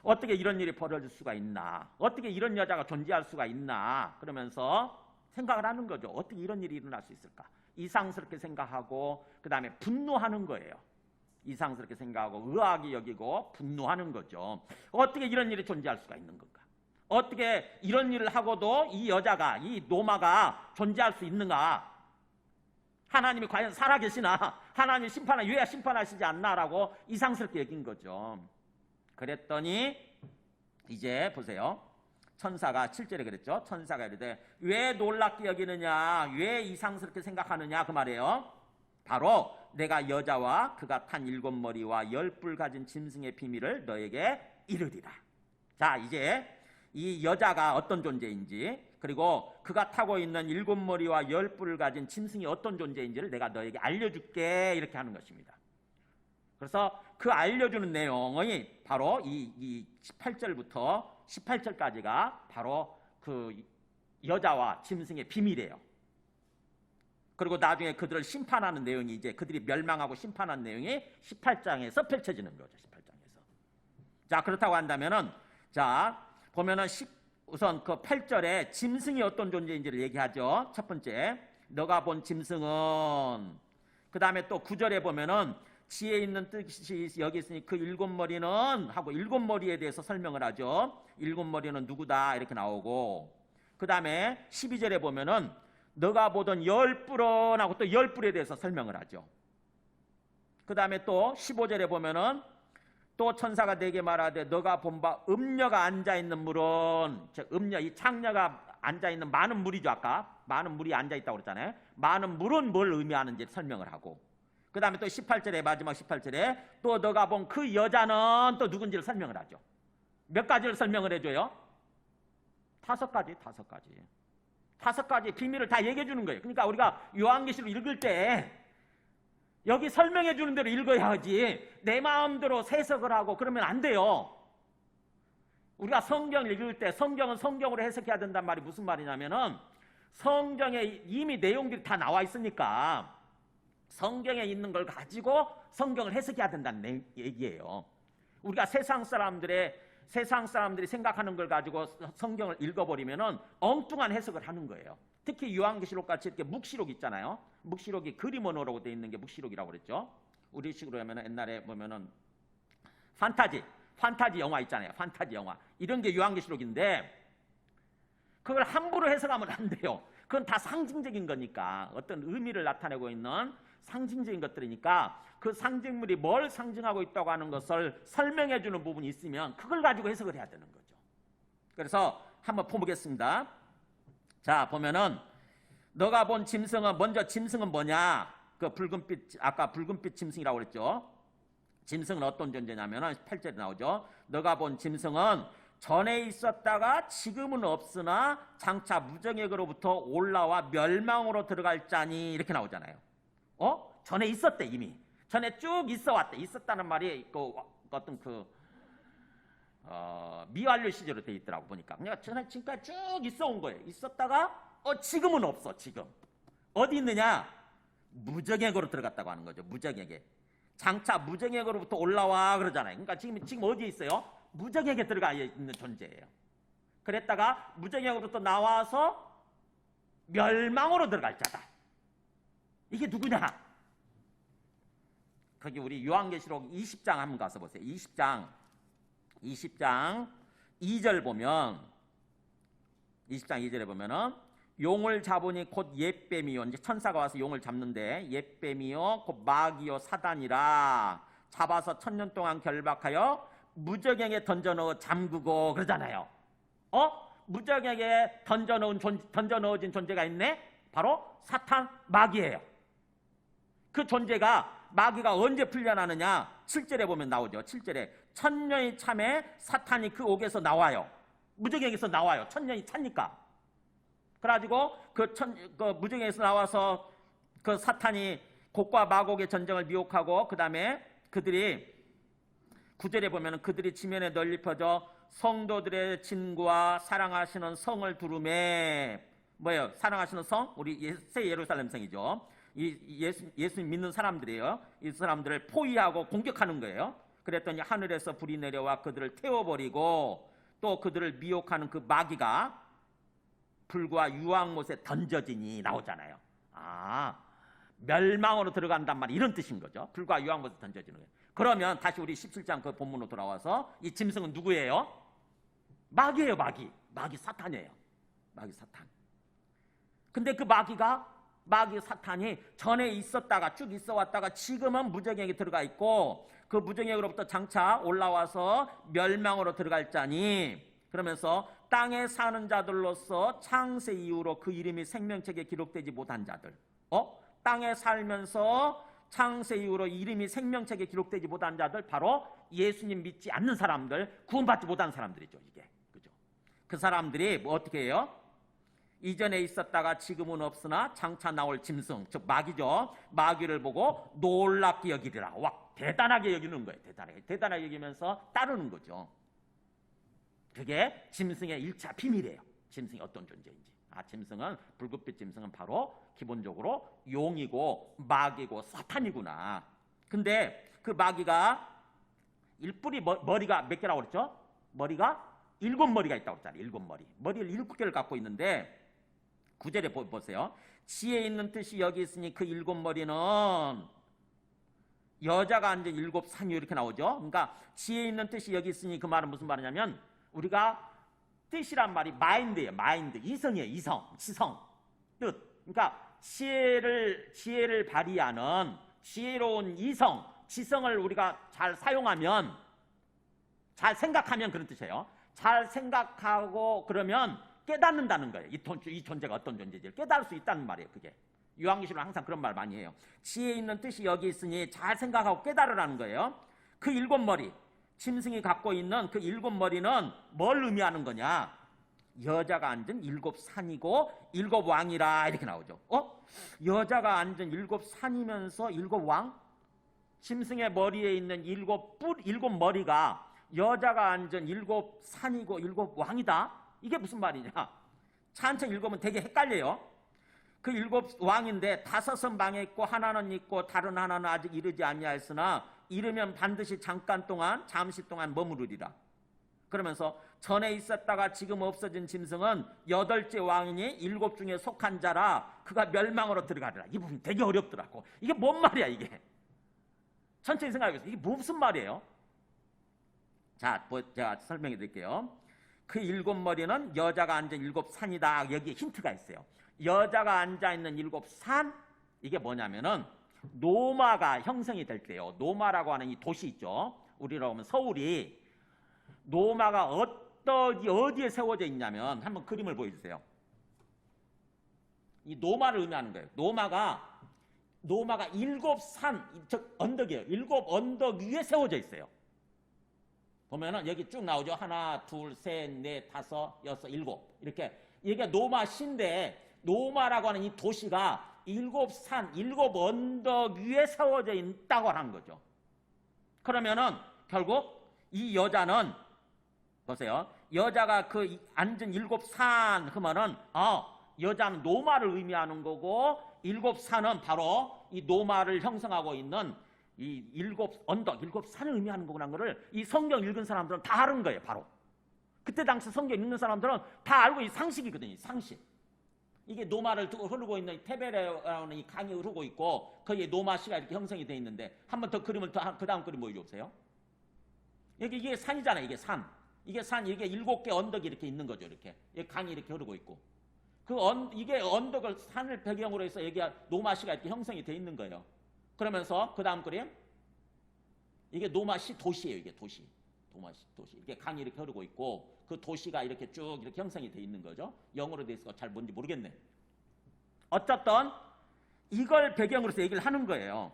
어떻게 이런 일이 벌어질 수가 있나? 어떻게 이런 여자가 존재할 수가 있나? 그러면서 생각을 하는 거죠. 어떻게 이런 일이 일어날 수 있을까? 이상스럽게 생각하고 그 다음에 분노하는 거예요. 이상스럽게 생각하고 의아하게 여기고 분노하는 거죠. 어떻게 이런 일이 존재할 수가 있는 건가? 어떻게 이런 일을 하고도 이 여자가, 이 노마가 존재할 수 있는가? 하나님이 과연 살아계시나? 하나님이 왜 심판하시지 않나라고 이상스럽게 여긴 거죠. 그랬더니 이제 보세요. 천사가 7절에 그랬죠. 천사가 이르되 왜 놀랍게 여기느냐? 왜 이상스럽게 생각하느냐? 그 말이에요. 바로 내가 여자와 그가 탄 7머리와 10뿔 가진 짐승의 비밀을 너에게 이르리라. 자, 이제 이 여자가 어떤 존재인지 그리고 그가 타고 있는 7머리와 10뿔을 가진 짐승이 어떤 존재인지를 내가 너에게 알려줄게 이렇게 하는 것입니다. 그래서 그 알려주는 내용이 바로 이 18절부터 18절까지가 바로 그 여자와 짐승의 비밀이에요. 그리고 나중에 그들을 심판하는 내용이 이제 그들이 멸망하고 심판하는 내용이 18장에서 펼쳐지는 거죠. 18장에서. 자, 그렇다고 한다면은 자, 보면은 우선 그 8절에 짐승이 어떤 존재인지를 얘기하죠. 첫 번째, 너가 본 짐승은. 그 다음에 또 9절에 보면은 지혜 있는 뜻이 여기 있으니 그 7머리는 하고 7머리에 대해서 설명을 하죠. 7머리는 누구다 이렇게 나오고 그 다음에 12절에 보면은 너가 보던 10뿔은 하고 또 10뿔에 대해서 설명을 하죠. 그 다음에 또 15절에 보면은 또 천사가 내게 말하되 너가 본 바 음녀가 앉아있는 물은, 즉 음녀, 이 창녀가 앉아있는 많은 물이죠. 아까 많은 물이 앉아있다고 그랬잖아요. 많은 물은 뭘 의미하는지 설명을 하고 그 다음에 또 18절에 마지막 18절에 또 너가 본 그 여자는 또 누군지를 설명을 하죠. 몇 가지를 설명을 해줘요? 5가지. 5가지 비밀을 다 얘기해 주는 거예요. 그러니까 우리가 요한계시록 읽을 때 여기 설명해 주는 대로 읽어야 하지 내 마음대로 해석을 하고 그러면 안 돼요. 우리가 성경을 읽을 때 성경은 성경으로 해석해야 된단 말이 무슨 말이냐면은 성경에 이미 내용들이 다 나와 있으니까 성경에 있는 걸 가지고 성경을 해석해야 된다는 얘기예요. 우리가 세상 사람들이 생각하는 걸 가지고 성경을 읽어버리면은 엉뚱한 해석을 하는 거예요. 특히 요한계시록 같이 이렇게 묵시록 있잖아요. 묵시록이 그림 언어로 되어 있는 게 묵시록이라고 그랬죠. 우리식으로 하면은 옛날에 보면은 판타지 영화 있잖아요. 판타지 영화 이런 게 요한계시록인데 그걸 함부로 해석하면 안 돼요. 그건 다 상징적인 거니까 어떤 의미를 나타내고 있는 상징적인 것들이니까 그 상징물이 뭘 상징하고 있다고 하는 것을 설명해 주는 부분이 있으면 그걸 가지고 해석을 해야 되는 거죠. 그래서 한번 보겠습니다. 자, 보면은 너가 본 짐승은 먼저 짐승은 뭐냐? 그 붉은빛 아까 붉은빛 짐승이라고 그랬죠. 짐승은 어떤 존재냐면은 8절에 나오죠. 너가 본 짐승은 전에 있었다가 지금은 없으나 장차 무정액으로부터 올라와 멸망으로 들어갈 자니 이렇게 나오잖아요. 전에 있었대 이미. 전에 쭉 있어 왔대. 있었다는 말이 그 어떤 미완료 시제로 돼 있더라고 보니까. 그냥 전에 지금까지 쭉 있어 온 거예요. 있었다가 지금은 없어. 지금 어디 있느냐? 무정액으로 들어갔다고 하는 거죠. 무정액에. 장차 무정액으로부터 올라와 그러잖아요. 그러니까 지금 어디에 있어요? 무정액에 들어가 있는 존재예요. 그랬다가 무정액으로부터 나와서 멸망으로 들어갈 자다. 이게 누구냐? 거기 우리 요한계시록 20장 한번 가서 보세요. 20장 2절 보면 20장 2절에 보면은 용을 잡으니 곧 옛뱀이요. 이제 천사가 와서 용을 잡는데 옛뱀이요 곧 마귀요 사단이라 잡아서 1000년 동안 결박하여 무정액에 던져넣어 잠그고 그러잖아요. 무정액에 던져넣어진 존재가 있네. 바로 사탄 마귀예요. 그 존재가 마귀가 언제 풀려나느냐? 7절에 보면 나오죠. 7절에 1000년이 참에 사탄이 그 옥에서 나와요. 무정액에서 나와요. 1000년이 차니까. 그래가지고 그 무정액에서 나와서 그 사탄이 곡과 마곡의 전쟁을 미혹하고 그 다음에 그들이 9절에 보면 그들이 지면에 널리 퍼져 성도들의 진구와 사랑하시는 성을 두루매. 뭐예요? 사랑하시는 성? 우리 새 예루살렘 성이죠. 예수 믿는 사람들이에요. 이 사람들을 포위하고 공격하는 거예요. 그랬더니 하늘에서 불이 내려와 그들을 태워버리고 또 그들을 미혹하는 그 마귀가 불과 유황못에 던져지니 나오잖아요. 멸망으로 들어간단 말이 이런 뜻인 거죠. 불과 유황못에 던져지는 거예요. 그러면 다시 우리 17장 그 본문으로 돌아와서 이 짐승은 누구예요? 마귀예요. 마귀 사탄이에요. 마귀 사탄. 근데 그 마귀 사탄이 전에 있었다가 쭉 있어 왔다가 지금은 무정액에 들어가 있고 그 무정액으로부터 장차 올라와서 멸망으로 들어갈 자니 그러면서 땅에 사는 자들로서 창세 이후로 그 이름이 생명책에 기록되지 못한 자들. 땅에 살면서 창세 이후로 이름이 생명책에 기록되지 못한 자들 바로 예수님 믿지 않는 사람들, 구원받지 못한 사람들이죠. 이게 그죠? 그 사람들이 뭐 어떻게 해요? 이전에 있었다가 지금은 없으나 장차 나올 짐승, 즉 마귀죠. 마귀를 보고 놀랍게 여기리라. 와, 대단하게 여기는 거예요. 대단하게 여기면서 따르는 거죠. 그게 짐승의 1차 비밀이에요. 짐승이 어떤 존재인지. 짐승은 붉은빛 짐승은 바로 기본적으로 용이고 마귀고 사탄이구나. 근데 그 마귀가 일뿔이 머리가 몇 개라고 그랬죠? 머리가 7머리가 있다고 그랬잖아요. 7머리. 머리를 7개를 갖고 있는데 9절에 보세요. 지혜 있는 뜻이 여기 있으니 그 7머리는 여자가 앉은 7산이요 이렇게 나오죠. 그러니까 지혜 있는 뜻이 여기 있으니 그 말은 무슨 말이냐면 우리가 뜻이란 말이 마인드예요. 마인드. 이성이에요. 이성. 지성. 뜻. 그러니까 지혜를 발휘하는 지혜로운 이성, 지성을 우리가 잘 사용하면 잘 생각하면 그런 뜻이에요. 잘 생각하고 그러면 깨닫는다는 거예요. 이 존재가 어떤 존재인지 깨달을 수 있다는 말이에요. 그게 요한계시록은 항상 그런 말 많이 해요. 지혜 있는 뜻이 여기 있으니 잘 생각하고 깨달으라는 거예요. 그 7머리 짐승이 갖고 있는 그 7머리는 뭘 의미하는 거냐? 여자가 앉은 7산이고 7왕이라 이렇게 나오죠. 여자가 앉은 7산이면서 7왕? 짐승의 머리에 있는 7머리가 여자가 앉은 일곱 산이고 일곱 왕이다. 이게 무슨 말이냐? 천천히 읽으면 되게 헷갈려요. 그 일곱 왕인데 다섯은 방에 있고 하나는 있고 다른 하나는 아직 이르지 아니하였으나 이르면 반드시 잠시 동안 머무르리라. 그러면서 전에 있었다가 지금 없어진 짐승은 여덟째 왕이니 일곱 중에 속한 자라 그가 멸망으로 들어가리라. 이 부분 되게 어렵더라고. 이게 뭔 말이야 이게? 천천히 생각해보세요. 이게 무슨 말이에요? 자, 제가 설명해 드릴게요. 그 일곱 머리는 여자가 앉은 일곱 산이다. 여기에 힌트가 있어요. 여자가 앉아있는 일곱 산, 이게 뭐냐면은 노마가 형성이 될 때요. 노마라고 하는 이 도시 있죠. 우리로 하면 서울이 노마가 어디에 세워져 있냐면 한번 그림을 보여주세요. 이 노마를 의미하는 거예요. 노마가 일곱 산, 즉 언덕이에요. 일곱 언덕 위에 세워져 있어요. 보면은 여기 쭉 나오죠. 하나, 둘, 셋, 넷, 다섯, 여섯, 일곱. 이렇게. 이게 노마시인데 노마라고 하는 이 도시가 일곱 산, 일곱 언덕 위에 세워져 있다고 하는 거죠. 그러면은 결국 이 여자는 보세요. 여자가 그 앉은 일곱 산 하면은 여자는 노마를 의미하는 거고 일곱 산은 바로 이 노마를 형성하고 있는 이 일곱 언덕, 일곱 산을 의미하는 거구나 하는 거를 이 성경 읽은 사람들은 다 아는 거예요. 바로. 그때 당시 성경 읽는 사람들은 다 알고 있는 상식이거든요. 상식. 이게 노마를 흐르고 있는 테베레라는 이 강이 흐르고 있고 거기에 노마시가 이렇게 형성이 되어 있는데 한 번 더 그림을 그 다음 그림 보여주세요. 이게 산이잖아요. 이게 산. 이게 일곱 개 언덕이 이렇게 있는 거죠. 이렇게 강이 이렇게 흐르고 있고 이게 언덕을 산을 배경으로 해서 여기가 노마시가 이렇게 형성이 되어 있는 거예요. 그러면서 그 다음 그림 이게 노마시 도시예요. 이게 도시. 노마시 도시. 이렇게 강이 이렇게 흐르고 있고 그 도시가 이렇게 쭉 이렇게 형성이 되어 있는 거죠. 영어로 되어 있어서 잘 뭔지 모르겠네. 어쨌든 이걸 배경으로 해서 얘기를 하는 거예요.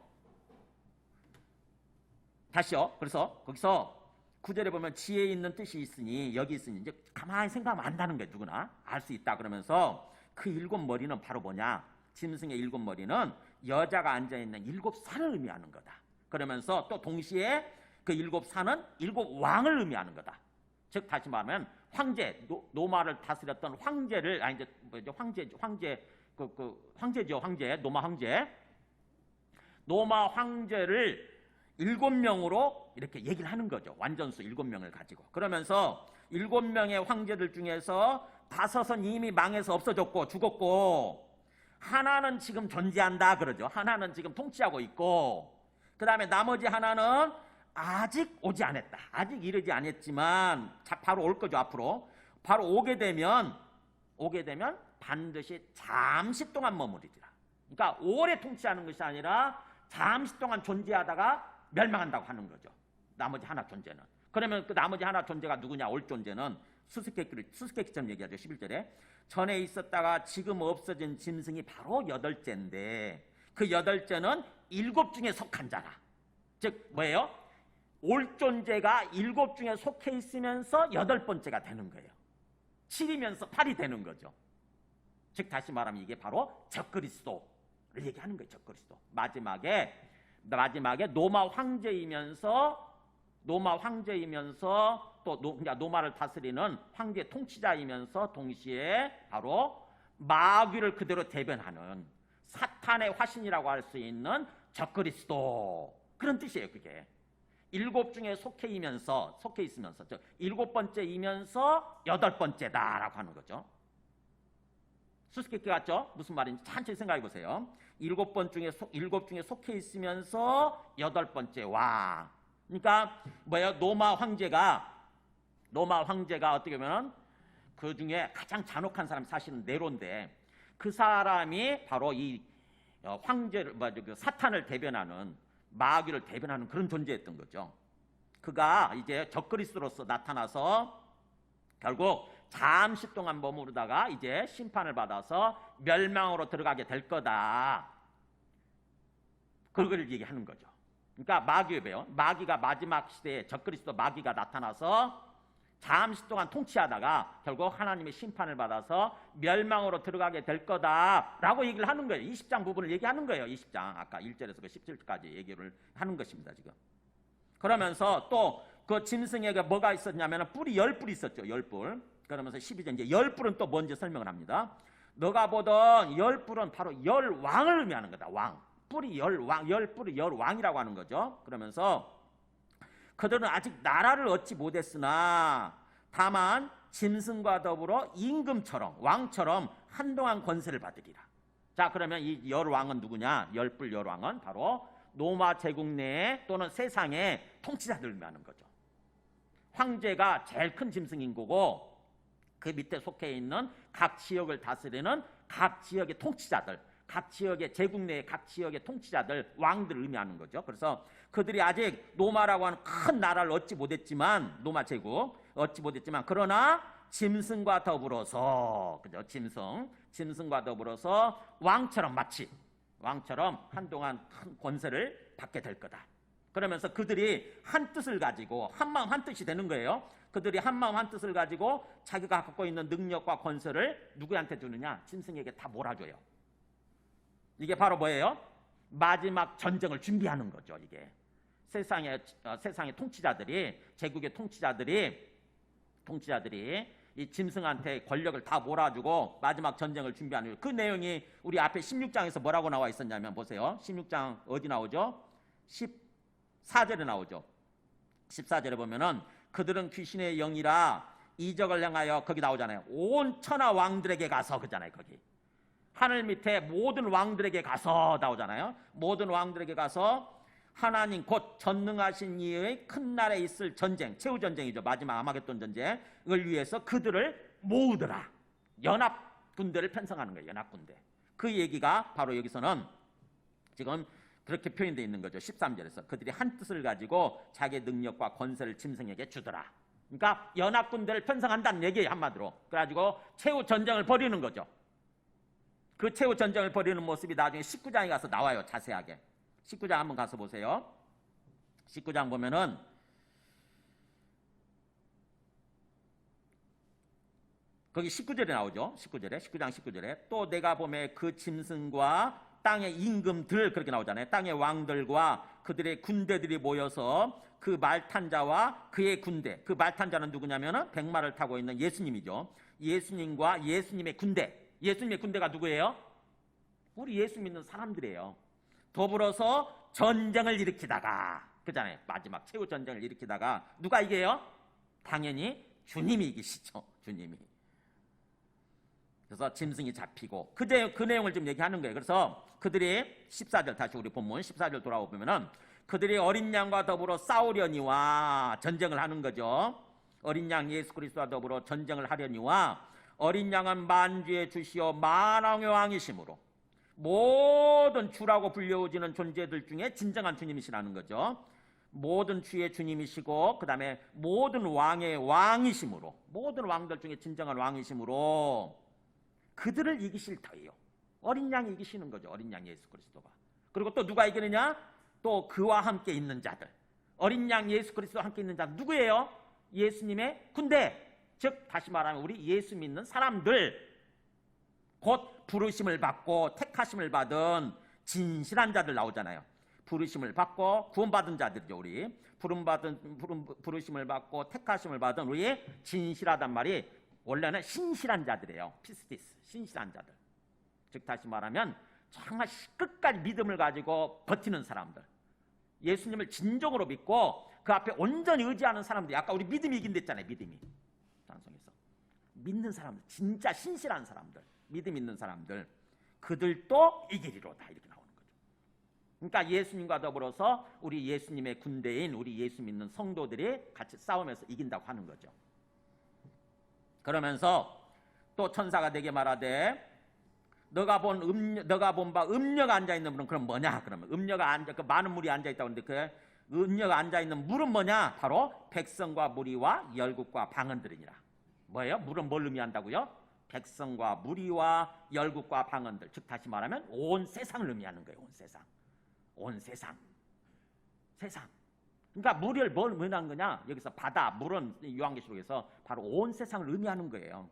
다시요. 그래서 거기서 9절에 보면 지혜 있는 뜻이 있으니 여기 있으니 이제 가만히 생각하면 안다는 거예요. 누구나 알 수 있다. 그러면서 그 일곱 머리는 바로 뭐냐? 짐승의 일곱 머리는 여자가 앉아있는 일곱 산을 의미하는 거다. 그러면서 또 동시에 그 일곱 산은 일곱 왕을 의미하는 거다. 즉 다시 말하면 황제, 노마를 다스렸던 황제를 황제죠. 노마 황제를 7명으로 이렇게 얘기를 하는 거죠. 완전수 7명을 가지고. 그러면서 7명의 황제들 중에서 5은 이미 망해서 없어졌고 죽었고 하나는 지금 존재한다 그러죠. 하나는 지금 통치하고 있고 그 다음에 나머지 하나는 아직 오지 않았다. 아직 이르지 않았지만 바로 올 거죠. 앞으로. 바로 오게 되면 반드시 잠시 동안 머무르리라. 그러니까 오래 통치하는 것이 아니라 잠시 동안 존재하다가 멸망한다고 하는 거죠. 나머지 하나 존재는. 그러면 그 나머지 하나 존재가 누구냐? 올 존재는 수수께끼처럼 얘기하죠. 11절에. 전에 있었다가 지금 없어진 짐승이 바로 8째인데 그 8째는 7 중에 속한 자라. 즉 뭐예요? 올 존재가 7 중에 속해 있으면서 8번째가 되는 거예요. 7이면서 8이 되는 거죠. 즉 다시 말하면 이게 바로 적그리스도를 얘기하는 거예요. 적그리스도. 마지막에 노마 황제이면서 또 노마를 다스리는 황제 통치자이면서 동시에 바로 마귀를 그대로 대변하는 사탄의 화신이라고 할 수 있는 적그리스도. 그런 뜻이에요. 그게 7 중에 속해 있으면서 즉 7번째이면서 8번째다라고 하는 거죠. 수수께끼 같죠? 무슨 말인지 천천히 생각해 보세요. 7 중에 속해 있으면서 8번째 왕. 그러니까 뭐예요? 노마 황제가 어떻게 보면 그 중에 가장 잔혹한 사람이 사실은 네로인데 그 사람이 바로 이 황제를 사탄을 대변하는 마귀를 대변하는 그런 존재였던 거죠. 그가 이제 적그리스도로서 나타나서 결국 잠시 동안 머무르다가 이제 심판을 받아서 멸망으로 들어가게 될 거다. 그걸 얘기하는 거죠. 그러니까 마귀예요. 마귀가 마지막 시대에 적그리스도 마귀가 나타나서 잠시 동안 통치하다가 결국 하나님의 심판을 받아서 멸망으로 들어가게 될 거다라고 얘기를 하는 거예요. 20장 부분을 얘기하는 거예요. 20장 아까 1절에서 17절까지 얘기를 하는 것입니다. 지금. 그러면서 또 그 짐승에게 뭐가 있었냐면 뿔이 10뿔 있었죠. 10뿔. 그러면서 12절 이제 10뿔은 또 뭔지 설명을 합니다. 너가 보던 10뿔은 바로 열왕을 의미하는 거다. 왕. 뿔이 열왕, 10뿔이 열왕이라고 하는 거죠. 그러면서 그들은 아직 나라를 얻지 못했으나 다만 짐승과 더불어 임금처럼 왕처럼 한동안 권세를 받으리라. 자, 그러면 이 열왕은 누구냐? 10뿔 열왕은 바로 로마 제국 내에 또는 세상의 통치자들을 의미하는 거죠. 황제가 제일 큰 짐승인 거고 그 밑에 속해 있는 각 지역을 다스리는 각 지역의 통치자들, 각 지역의 제국 내의 각 지역의 통치자들, 왕들을 의미하는 거죠. 그래서 그들이 아직 로마라고 하는 큰 나라를 얻지 못했지만, 로마 제국 얻지 못했지만, 그러나 짐승과 더불어서, 그죠? 짐승과 더불어서 왕처럼 마치 왕처럼 한동안 큰 권세를 받게 될 거다. 그러면서 그들이 한 뜻을 가지고 한 마음 한 뜻이 되는 거예요. 그들이 한 마음 한 뜻을 가지고 자기가 갖고 있는 능력과 권세를 누구한테 주느냐? 짐승에게 다 몰아줘요. 이게 바로 뭐예요? 마지막 전쟁을 준비하는 거죠. 이게 세상의 통치자들이, 제국의 통치자들이 이 짐승한테 권력을 다 몰아주고 마지막 전쟁을 준비하는 거예요. 그 내용이 우리 앞에 16장에서 뭐라고 나와 있었냐면 보세요. 16장 어디 나오죠? 14절에 나오죠. 14절에 보면은 그들은 귀신의 영이라 이적을 행하여, 거기 나오잖아요. 온 천하 왕들에게 가서, 그잖아요. 거기 하늘 밑에 모든 왕들에게 가서 나오잖아요. 모든 왕들에게 가서 하나님 곧 전능하신 이의 큰 날에 있을 전쟁, 최후 전쟁이죠. 마지막 아마겟돈 전쟁을 위해서 그들을 모으더라. 연합 군대를 편성하는 거예요. 연합 군대. 그 얘기가 바로 여기서는 지금 그렇게 표현되어 있는 거죠. 13절에서 그들이 한 뜻을 가지고 자기의 능력과 권세를 짐승에게 주더라. 그러니까 연합 군대를 편성한다는 얘기예요. 한마디로. 그래가지고 최후 전쟁을 벌이는 거죠. 그 최후 전쟁을 벌이는 모습이 나중에 19장에 가서 나와요. 자세하게. 19장 한번 가서 보세요. 19장 보면은 거기 19절에 나오죠. 19장 19절에 또 내가 보매 그 짐승과 땅의 임금들, 그렇게 나오잖아요. 땅의 왕들과 그들의 군대들이 모여서 그 말탄 자와 그의 군대, 그 말탄 자는 누구냐면은 백마를 타고 있는 예수님이죠. 예수님과 예수님의 군대. 예수님의 군대가 누구예요? 우리 예수 믿는 사람들이에요. 더불어서 전쟁을 일으키다가, 그잖아요. 마지막 최후 전쟁을 일으키다가 누가 이겨요? 당연히 주님이 이기시죠. 주님이. 그래서 짐승이 잡히고 그 내용을 지금 얘기하는 거예요. 그래서 그들이 14절, 다시 우리 본문 14절 돌아오면은 그들이 어린 양과 더불어 싸우려니와, 전쟁을 하는 거죠. 어린 양 예수 그리스도와 더불어 전쟁을 하려니와 어린 양은 만주의 주시오 만왕의 왕이심으로 모든 주라고 불려오지는 존재들 중에 진정한 주님이시라는 거죠. 모든 주의 주님이시고 그 다음에 모든 왕의 왕이심으로, 모든 왕들 중에 진정한 왕이심으로 그들을 이기실 터예요. 어린 양이 이기시는 거죠. 어린 양 예수 그리스도가. 그리고 또 누가 이기느냐? 또 그와 함께 있는 자들. 어린 양 예수 그리스도와 함께 있는 자들 누구예요? 예수님의 군대. 즉 다시 말하면 우리 예수 믿는 사람들, 곧 부르심을 받고 택하심을 받은 진실한 자들 나오잖아요. 부르심을 받고 구원받은 자들이죠. 우리 부르심을 받고 택하심을 받은 우리 진실하단 말이 원래는 신실한 자들이에요. 피스티스, 신실한 자들. 즉 다시 말하면 정말 끝까지 믿음을 가지고 버티는 사람들, 예수님을 진정으로 믿고 그 앞에 온전히 의지하는 사람들. 아까 우리 믿음이 이긴댔잖아요. 믿음이 찬송에서 믿는 사람들, 진짜 신실한 사람들, 믿음 있는 사람들, 그들도 이기리로다, 이렇게 나오는 거죠. 그러니까 예수님과 더불어서 우리 예수님의 군대인 우리 예수 믿는 성도들이 같이 싸우면서 이긴다고 하는 거죠. 그러면서 또 천사가 내게 말하되 너가 본 바 음녀가 앉아 있는 물은 그럼 뭐냐? 그러면 음녀가 그 많은 물이 앉아 있다고 하는데 그 음녀가 앉아 있는 물은 뭐냐? 바로 백성과 무리와 열국과 방언들이니라. 뭐예요? 물은 뭘 의미한다고요? 백성과 무리와 열국과 방언들. 즉 다시 말하면 온 세상을 의미하는 거예요. 온 세상. 온 세상. 세상. 그러니까 물을 뭘 의미하는 거냐? 여기서 바다, 물은 요한계시록에서 바로 온 세상을 의미하는 거예요.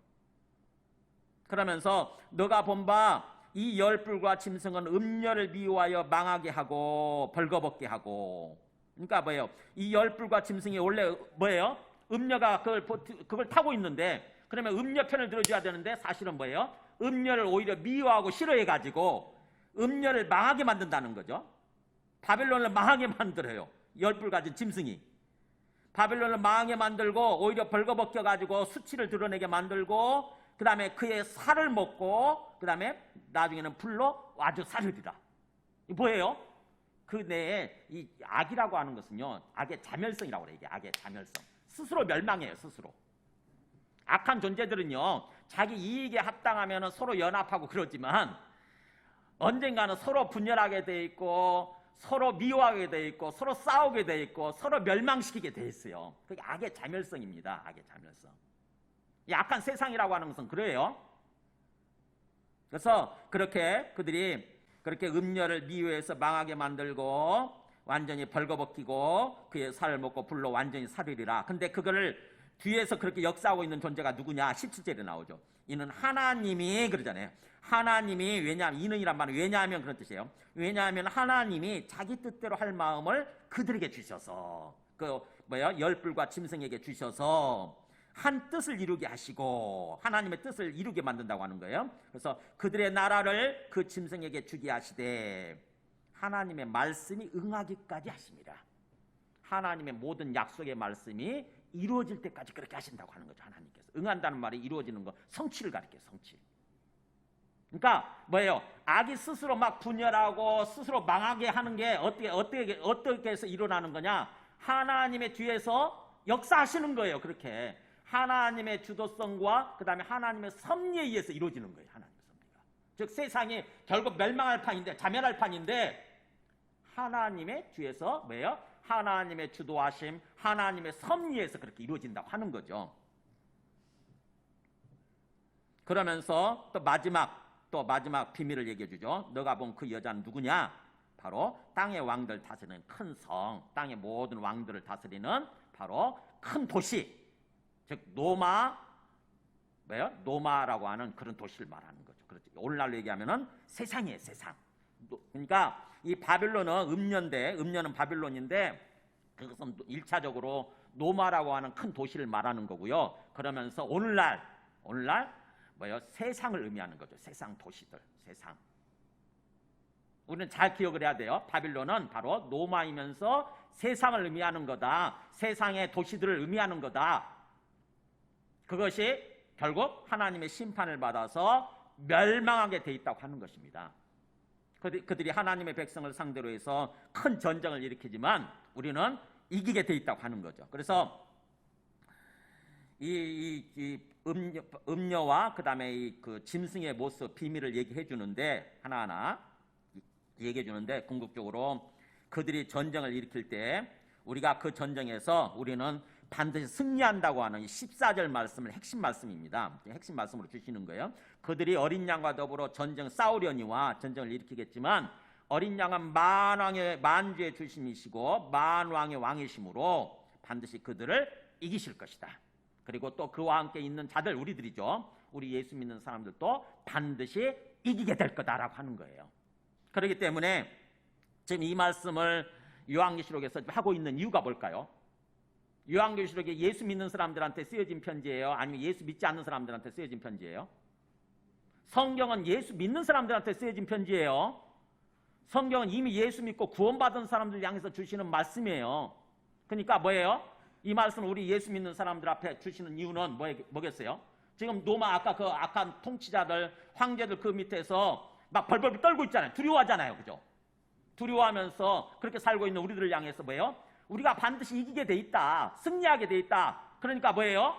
그러면서 너가 본 바 이 열불과 짐승은 음녀를 미워하여 망하게 하고 벌거벗게 하고, 그러니까 뭐예요? 이 열불과 짐승이 원래 뭐예요? 음녀가 그걸 타고 있는데, 그러면 음녀 편을 들어줘야 되는데 사실은 뭐예요? 음녀를 오히려 미워하고 싫어해가지고 음녀를 망하게 만든다는 거죠. 바벨론을 망하게 만들어요. 열불 가진 짐승이. 바벨론을 망하게 만들고 오히려 벌거벗겨가지고 수치를 드러내게 만들고, 그 다음에 그의 살을 먹고, 그 다음에 나중에는 불로 아주 사르리라. 이 뭐예요? 그 내에 이 악이라고 하는 것은요, 악의 자멸성이라고 그래요. 이게 악의 자멸성. 스스로 멸망해요. 스스로. 악한 존재들은요, 자기 이익에 합당하면 서로 연합하고 그러지만 언젠가는 서로 분열하게 돼 있고, 서로 미워하게 돼 있고, 서로 싸우게 돼 있고, 서로 멸망시키게 돼 있어요. 그게 악의 자멸성입니다. 악의 자멸성. 이 악한 세상이라고 하는 것은 그래요. 그래서 그렇게 그들이 그렇게 음녀를 미워해서 망하게 만들고 완전히 벌거벗기고 그의 살을 먹고 불로 완전히 사르리라. 근데 그거를 뒤에서 그렇게 역사하고 있는 존재가 누구냐? 17절에 나오죠. 이는 하나님이 그러잖아요. 하나님이, 왜냐하면 이는이란 말은 왜냐하면 그런 뜻이에요. 왜냐하면 하나님이 자기 뜻대로 할 마음을 그들에게 주셔서, 그 뭐야, 열불과 짐승에게 주셔서 한 뜻을 이루게 하시고, 하나님의 뜻을 이루게 만든다고 하는 거예요. 그래서 그들의 나라를 그 짐승에게 주게 하시되 하나님의 말씀이 응하기까지 하십니다. 하나님의 모든 약속의 말씀이 이루어질 때까지 그렇게 하신다고 하는 거죠. 하나님께서 응한다는 말이 이루어지는 거, 성취를 가리켜요. 성취. 그러니까 뭐예요? 악이 스스로 막 분열하고 스스로 망하게 하는 게 어떻게 해서 일어나는 거냐? 하나님의 뒤에서 역사하시는 거예요. 그렇게 하나님의 주도성과 그 다음에 하나님의 섭리에 의해서 이루어지는 거예요. 하나님의 섭리가. 즉 세상이 결국 멸망할 판인데, 자멸할 판인데, 하나님의 뒤에서 뭐예요? 하나님의 주도하심, 하나님의 섭리에서 그렇게 이루어진다고 하는 거죠. 그러면서 또 마지막 비밀을 얘기해 주죠. 너가 본 그 여자는 누구냐? 바로 땅의 왕들 다스리는 큰 성, 땅의 모든 왕들을 다스리는 바로 큰 도시, 즉 노마라고 하는 그런 도시를 말하는 거죠. 그렇죠. 오늘날로 얘기하면은 세상이에요, 세상. 그러니까 이 바벨론은 음녀는 바벨론인데, 그것은 1차적으로 노마라고 하는 큰 도시를 말하는 거고요. 그러면서 오늘날 세상을 의미하는 거죠. 세상 도시들, 세상. 우리는 잘 기억을 해야 돼요. 바빌론은 바로 노마이면서 세상을 의미하는 거다. 세상의 도시들을 의미하는 거다. 그것이 결국 하나님의 심판을 받아서 멸망하게 돼 있다고 하는 것입니다. 그들이 하나님의 백성을 상대로 해서 큰 전쟁을 일으키지만 우리는 이기게 돼 있다고 하는 거죠. 그래서 이 음녀와 그다음에 그 짐승의 모습, 비밀을 얘기해 주는데, 하나하나 얘기해 주는데, 궁극적으로 그들이 전쟁을 일으킬 때 우리가 그 전쟁에서 우리는 반드시 승리한다고 하는 이 14절 말씀을 핵심 말씀입니다. 핵심 말씀으로 주시는 거예요. 그들이 어린 양과 더불어 싸우려니와 전쟁을 일으키겠지만, 어린 양은 만주의 주심이시고 만왕의 왕이시므로 반드시 그들을 이기실 것이다. 그리고 또 그와 함께 있는 자들, 우리들이죠. 우리 예수 믿는 사람들도 반드시 이기게 될 거다라고 하는 거예요. 그렇기 때문에 지금 이 말씀을 요한계시록에서 하고 있는 이유가 뭘까요? 요한계시록이 예수 믿는 사람들한테 쓰여진 편지예요? 아니면 예수 믿지 않는 사람들한테 쓰여진 편지예요? 성경은 예수 믿는 사람들한테 쓰여진 편지예요. 성경은 이미 예수 믿고 구원받은 사람들 향해서 주시는 말씀이에요. 그러니까 뭐예요? 이 말씀을 우리 예수 믿는 사람들 앞에 주시는 이유는 뭐겠어요? 지금 노마, 아까 그 악한 통치자들, 황제들 그 밑에서 막 벌벌 떨고 있잖아요. 두려워하잖아요. 그죠? 두려워하면서 그렇게 살고 있는 우리들을 향해서 뭐예요? 우리가 반드시 이기게 돼 있다. 승리하게 돼 있다. 그러니까 뭐예요?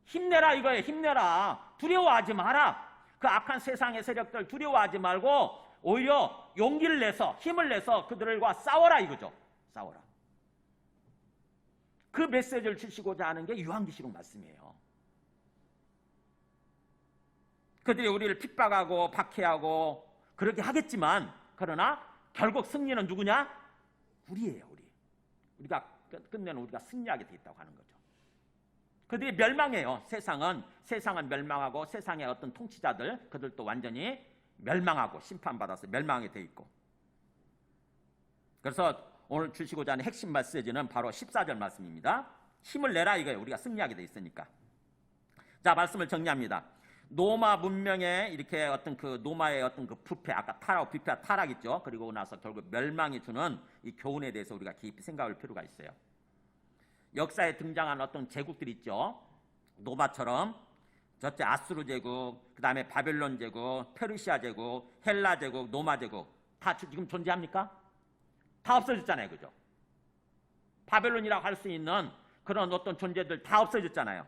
힘내라 이거예요. 힘내라. 두려워하지 마라. 그 악한 세상의 세력들 두려워하지 말고 오히려 용기를 내서, 힘을 내서 그들과 싸워라 이거죠. 싸워라. 그 메시지를 주시고자 하는 게 요한계시록 말씀이에요. 그들이 우리를 핍박하고 박해하고 그렇게 하겠지만, 그러나 결국 승리는 누구냐? 우리예요. 우리가 끝내는 우리가 승리하게 돼 있다고 하는 거죠. 그들이 멸망해요. 세상은 멸망하고 세상의 어떤 통치자들, 그들도 완전히 멸망하고 심판받아서 멸망하게 돼 있고. 그래서 오늘 주시고자 하는 핵심 메시지는 바로 14절 말씀입니다. 힘을 내라 이거예요. 우리가 승리하게 돼 있으니까. 자, 말씀을 정리합니다. 노마 문명의 이렇게 어떤 그 노마의 어떤 그 부패, 아까 타락, 부패와 타락 있죠. 그리고 나서 결국 멸망이 주는 이 교훈에 대해서 우리가 깊이 생각할 필요가 있어요. 역사에 등장한 어떤 제국들 있죠. 노마처럼 저때 아수르 제국, 그 다음에 바벨론 제국, 페르시아 제국, 헬라 제국, 노마 제국 다 지금 존재합니까? 다 없어졌잖아요, 그죠? 바벨론이라고 할 수 있는 그런 어떤 존재들 다 없어졌잖아요.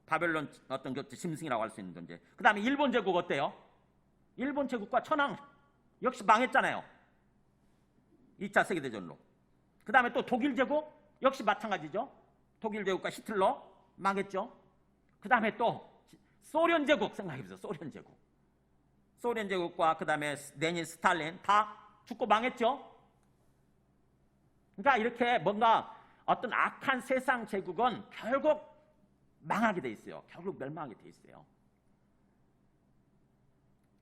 바벨론 어떤 그 짐승이라고 할 수 있는 존재. 그 다음에 일본 제국 어때요? 일본 제국과 천황 역시 망했잖아요. 2차 세계대전으로. 그 다음에 또 독일 제국 역시 마찬가지죠. 독일 제국과 히틀러 망했죠. 그 다음에 또 소련 제국 생각해보세요. 소련 제국. 소련 제국과 그 다음에 레닌, 스탈린 다 죽고 망했죠. 그러니까 이렇게 뭔가 어떤 악한 세상 제국은 결국 망하게 돼 있어요. 결국 멸망하게 돼 있어요.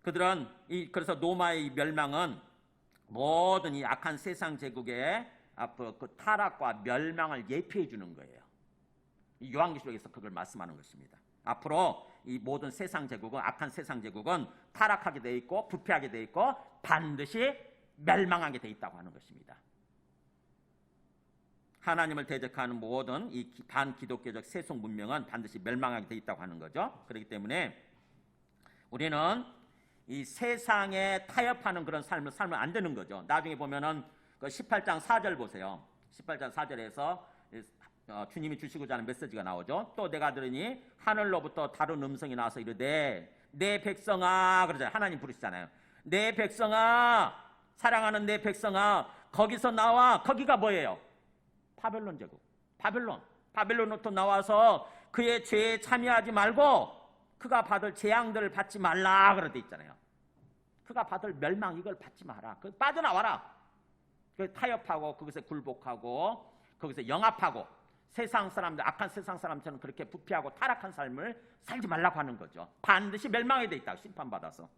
그들은 그래서 노마의 멸망은 모든 이 악한 세상 제국의 그 타락과 멸망을 예표해 주는 거예요. 이 요한계시록에서 그걸 말씀하는 것입니다. 앞으로 이 모든 세상 제국은 악한 세상 제국은 타락하게 돼 있고 부패하게 돼 있고 반드시 멸망하게 돼 있다고 하는 것입니다. 하나님을 대적하는 모든 이 반기독교적 세속 문명은 반드시 멸망하게 돼 있다고 하는 거죠. 그렇기 때문에 우리는 이 세상에 타협하는 그런 삶을 살면 안 되는 거죠. 나중에 보면은 그 18장 4절 보세요. 18장 4절에서 주님이 주시고자 하는 메시지가 나오죠. 또 내가 들으니 하늘로부터 다른 음성이 나와서 이르되 내 백성아 그러잖아요. 하나님 부르시잖아요. 내 백성아 사랑하는 내 백성아 거기서 나와. 거기가 뭐예요? 바벨론 제국. 바벨론으로부터 나와서 그의 죄에 참여하지 말고 그가 받을 재앙들을 받지 말라 그러돼 있잖아요. 그가 받을 멸망 이걸 받지 마라. 그 빠져나와라. 그 타협하고 그것에 굴복하고 거기서 영합하고 세상 사람들 악한 세상 사람처럼 그렇게 부패하고 타락한 삶을 살지 말라고 하는 거죠. 반드시 멸망에 돼 있다. 심판받아서.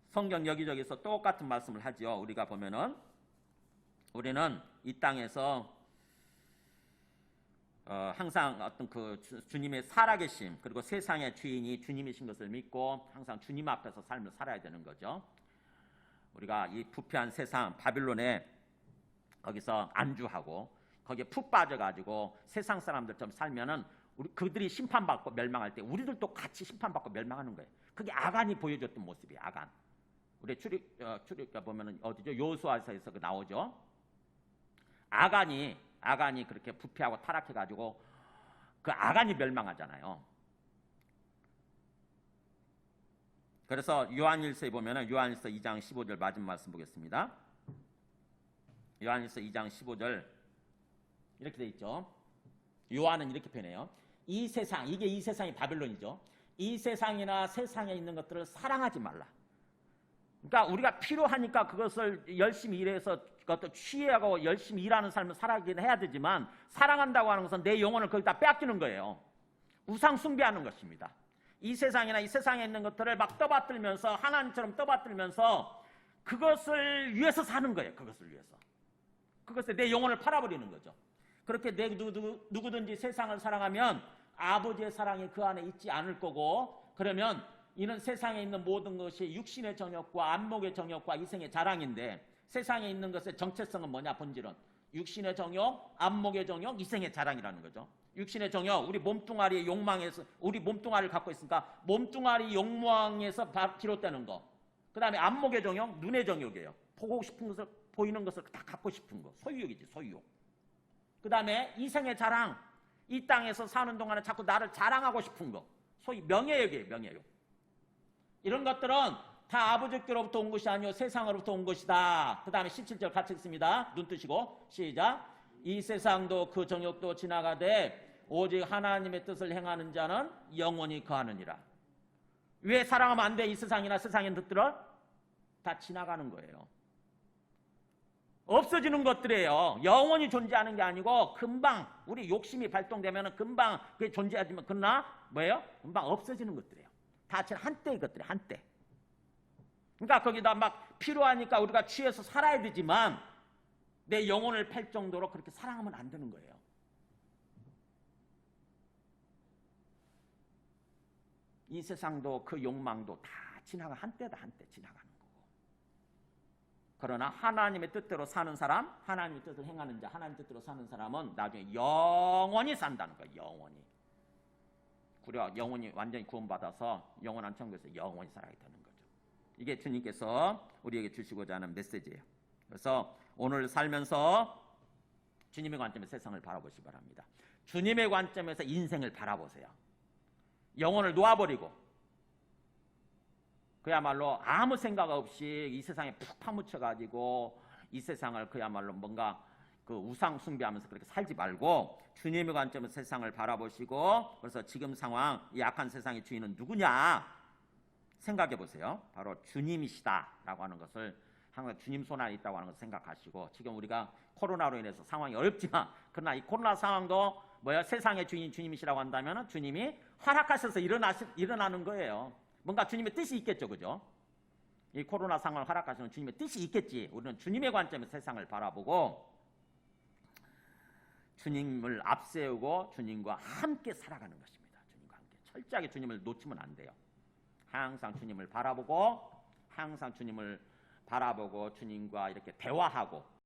성경 여기저기서 똑같은 말씀을 하죠. 우리가 보면은 우리는 이 땅에서 항상 어떤 그 주님의 살아계심 그리고 세상의 주인이 주님이신 것을 믿고 항상 주님 앞에서 삶을 살아야 되는 거죠. 우리가 이 부패한 세상 바빌론에 거기서 안주하고 거기에 푹 빠져가지고 세상 사람들처럼 살면은 그들이 심판받고 멸망할 때 우리들도 같이 심판받고 멸망하는 거예요. 그게 아간이 보여줬던 모습이에요. 아간. 우리 출입가 보면은 어디죠? 여호수아서에서 그 나오죠. 아간이 그렇게 부패하고 타락해가지고 그 아간이 멸망하잖아요. 그래서 요한일서에 보면은 요한일서 2장 15절 맞은 말씀 보겠습니다. 요한일서 2장 15절 이렇게 돼 있죠. 요한은 이렇게 표현해요. 이 세상, 이게 이 세상이 바벨론이죠. 이 세상이나 세상에 있는 것들을 사랑하지 말라. 그러니까 우리가 필요하니까 그것을 열심히 일해서 그것도 취하고 열심히 일하는 삶을 살아가긴 해야 되지만 사랑한다고 하는 것은 내 영혼을 거기다 빼앗기는 거예요. 우상 숭배하는 것입니다. 이 세상이나 이 세상에 있는 것들을 막 떠받들면서 하나님처럼 떠받들면서 그것을 위해서 사는 거예요. 그것을 위해서. 그것에 내 영혼을 팔아버리는 거죠. 그렇게 내 누구든지 세상을 사랑하면 아버지의 사랑이 그 안에 있지 않을 거고 그러면 이는 세상에 있는 모든 것이 육신의 정욕과 안목의 정욕과 이생의 자랑인데 세상에 있는 것의 정체성은 뭐냐 본질은 육신의 정욕, 안목의 정욕, 이생의 자랑이라는 거죠. 육신의 정욕, 우리 몸뚱아리의 욕망에서 우리 몸뚱아리를 갖고 있으니까 몸뚱아리 욕망에서 비롯되는 거. 그 다음에 안목의 정욕, 눈의 정욕이에요. 보고 싶은 것을 보이는 것을 다 갖고 싶은 거. 소유욕이지 소유욕. 그 다음에 이생의 자랑. 이 땅에서 사는 동안에 자꾸 나를 자랑하고 싶은 거. 소위 명예욕이에요. 명예욕. 이런 것들은 다 아버지께로부터 온 것이 아니요 세상으로부터 온 것이다. 그 다음에 17절 같이 읽습니다. 눈 뜨시고 시작. 이 세상도 그 정욕도 지나가되 오직 하나님의 뜻을 행하는 자는 영원히 거하느니라. 왜 사랑하면 안 돼? 이 세상이나 세상의 뜻들을 다 지나가는 거예요. 없어지는 것들이에요. 영원히 존재하는 게 아니고 금방 우리 욕심이 발동되면 금방 그게 존재하지만 그러나 뭐예요? 금방 없어지는 것들이에요. 다 한때의 것들이에요. 한때. 그러니까 거기다 막 필요하니까 우리가 취해서 살아야 되지만 내 영혼을 팔 정도로 그렇게 사랑하면 안 되는 거예요. 이 세상도 그 욕망도 다 한때다 한때 지나가는 거고. 그러나 하나님의 뜻대로 사는 사람, 하나님의 뜻을 행하는 자, 하나님의 뜻대로 사는 사람은 나중에 영원히 산다는 거예요. 영원히. 구려 영원히 완전히 구원받아서 영원한 천국에서 영원히 살아야 되는 거죠. 이게 주님께서 우리에게 주시고자 하는 메시지예요. 그래서 오늘 살면서 주님의 관점에서 세상을 바라보시기 바랍니다. 주님의 관점에서 인생을 바라보세요. 영혼을 놓아버리고 그야말로 아무 생각 없이 이 세상에 푹 파묻혀가지고 이 세상을 그야말로 뭔가 그 우상 숭배하면서 그렇게 살지 말고 주님의 관점에서 세상을 바라보시고, 그래서 지금 상황, 이 악한 세상의 주인은 누구냐 생각해 보세요. 바로 주님이시다라고 하는 것을 항상 주님 손 안에 있다고 하는 것을 생각하시고, 지금 우리가 코로나로 인해서 상황이 어렵지만 그러나 이 코로나 상황도 뭐야? 세상의 주인 주님이시라고 한다면 주님이 허락하셔서 일어나는 거예요. 뭔가 주님의 뜻이 있겠죠, 그죠? 이 코로나 상황을 허락하시는 주님의 뜻이 있겠지. 우리는 주님의 관점에서 세상을 바라보고 주님을 앞세우고 주님과 함께 살아가는 것입니다. 주님과 함께 철저하게 주님을 놓치면 안 돼요. 항상 주님을 바라보고 주님과 이렇게 대화하고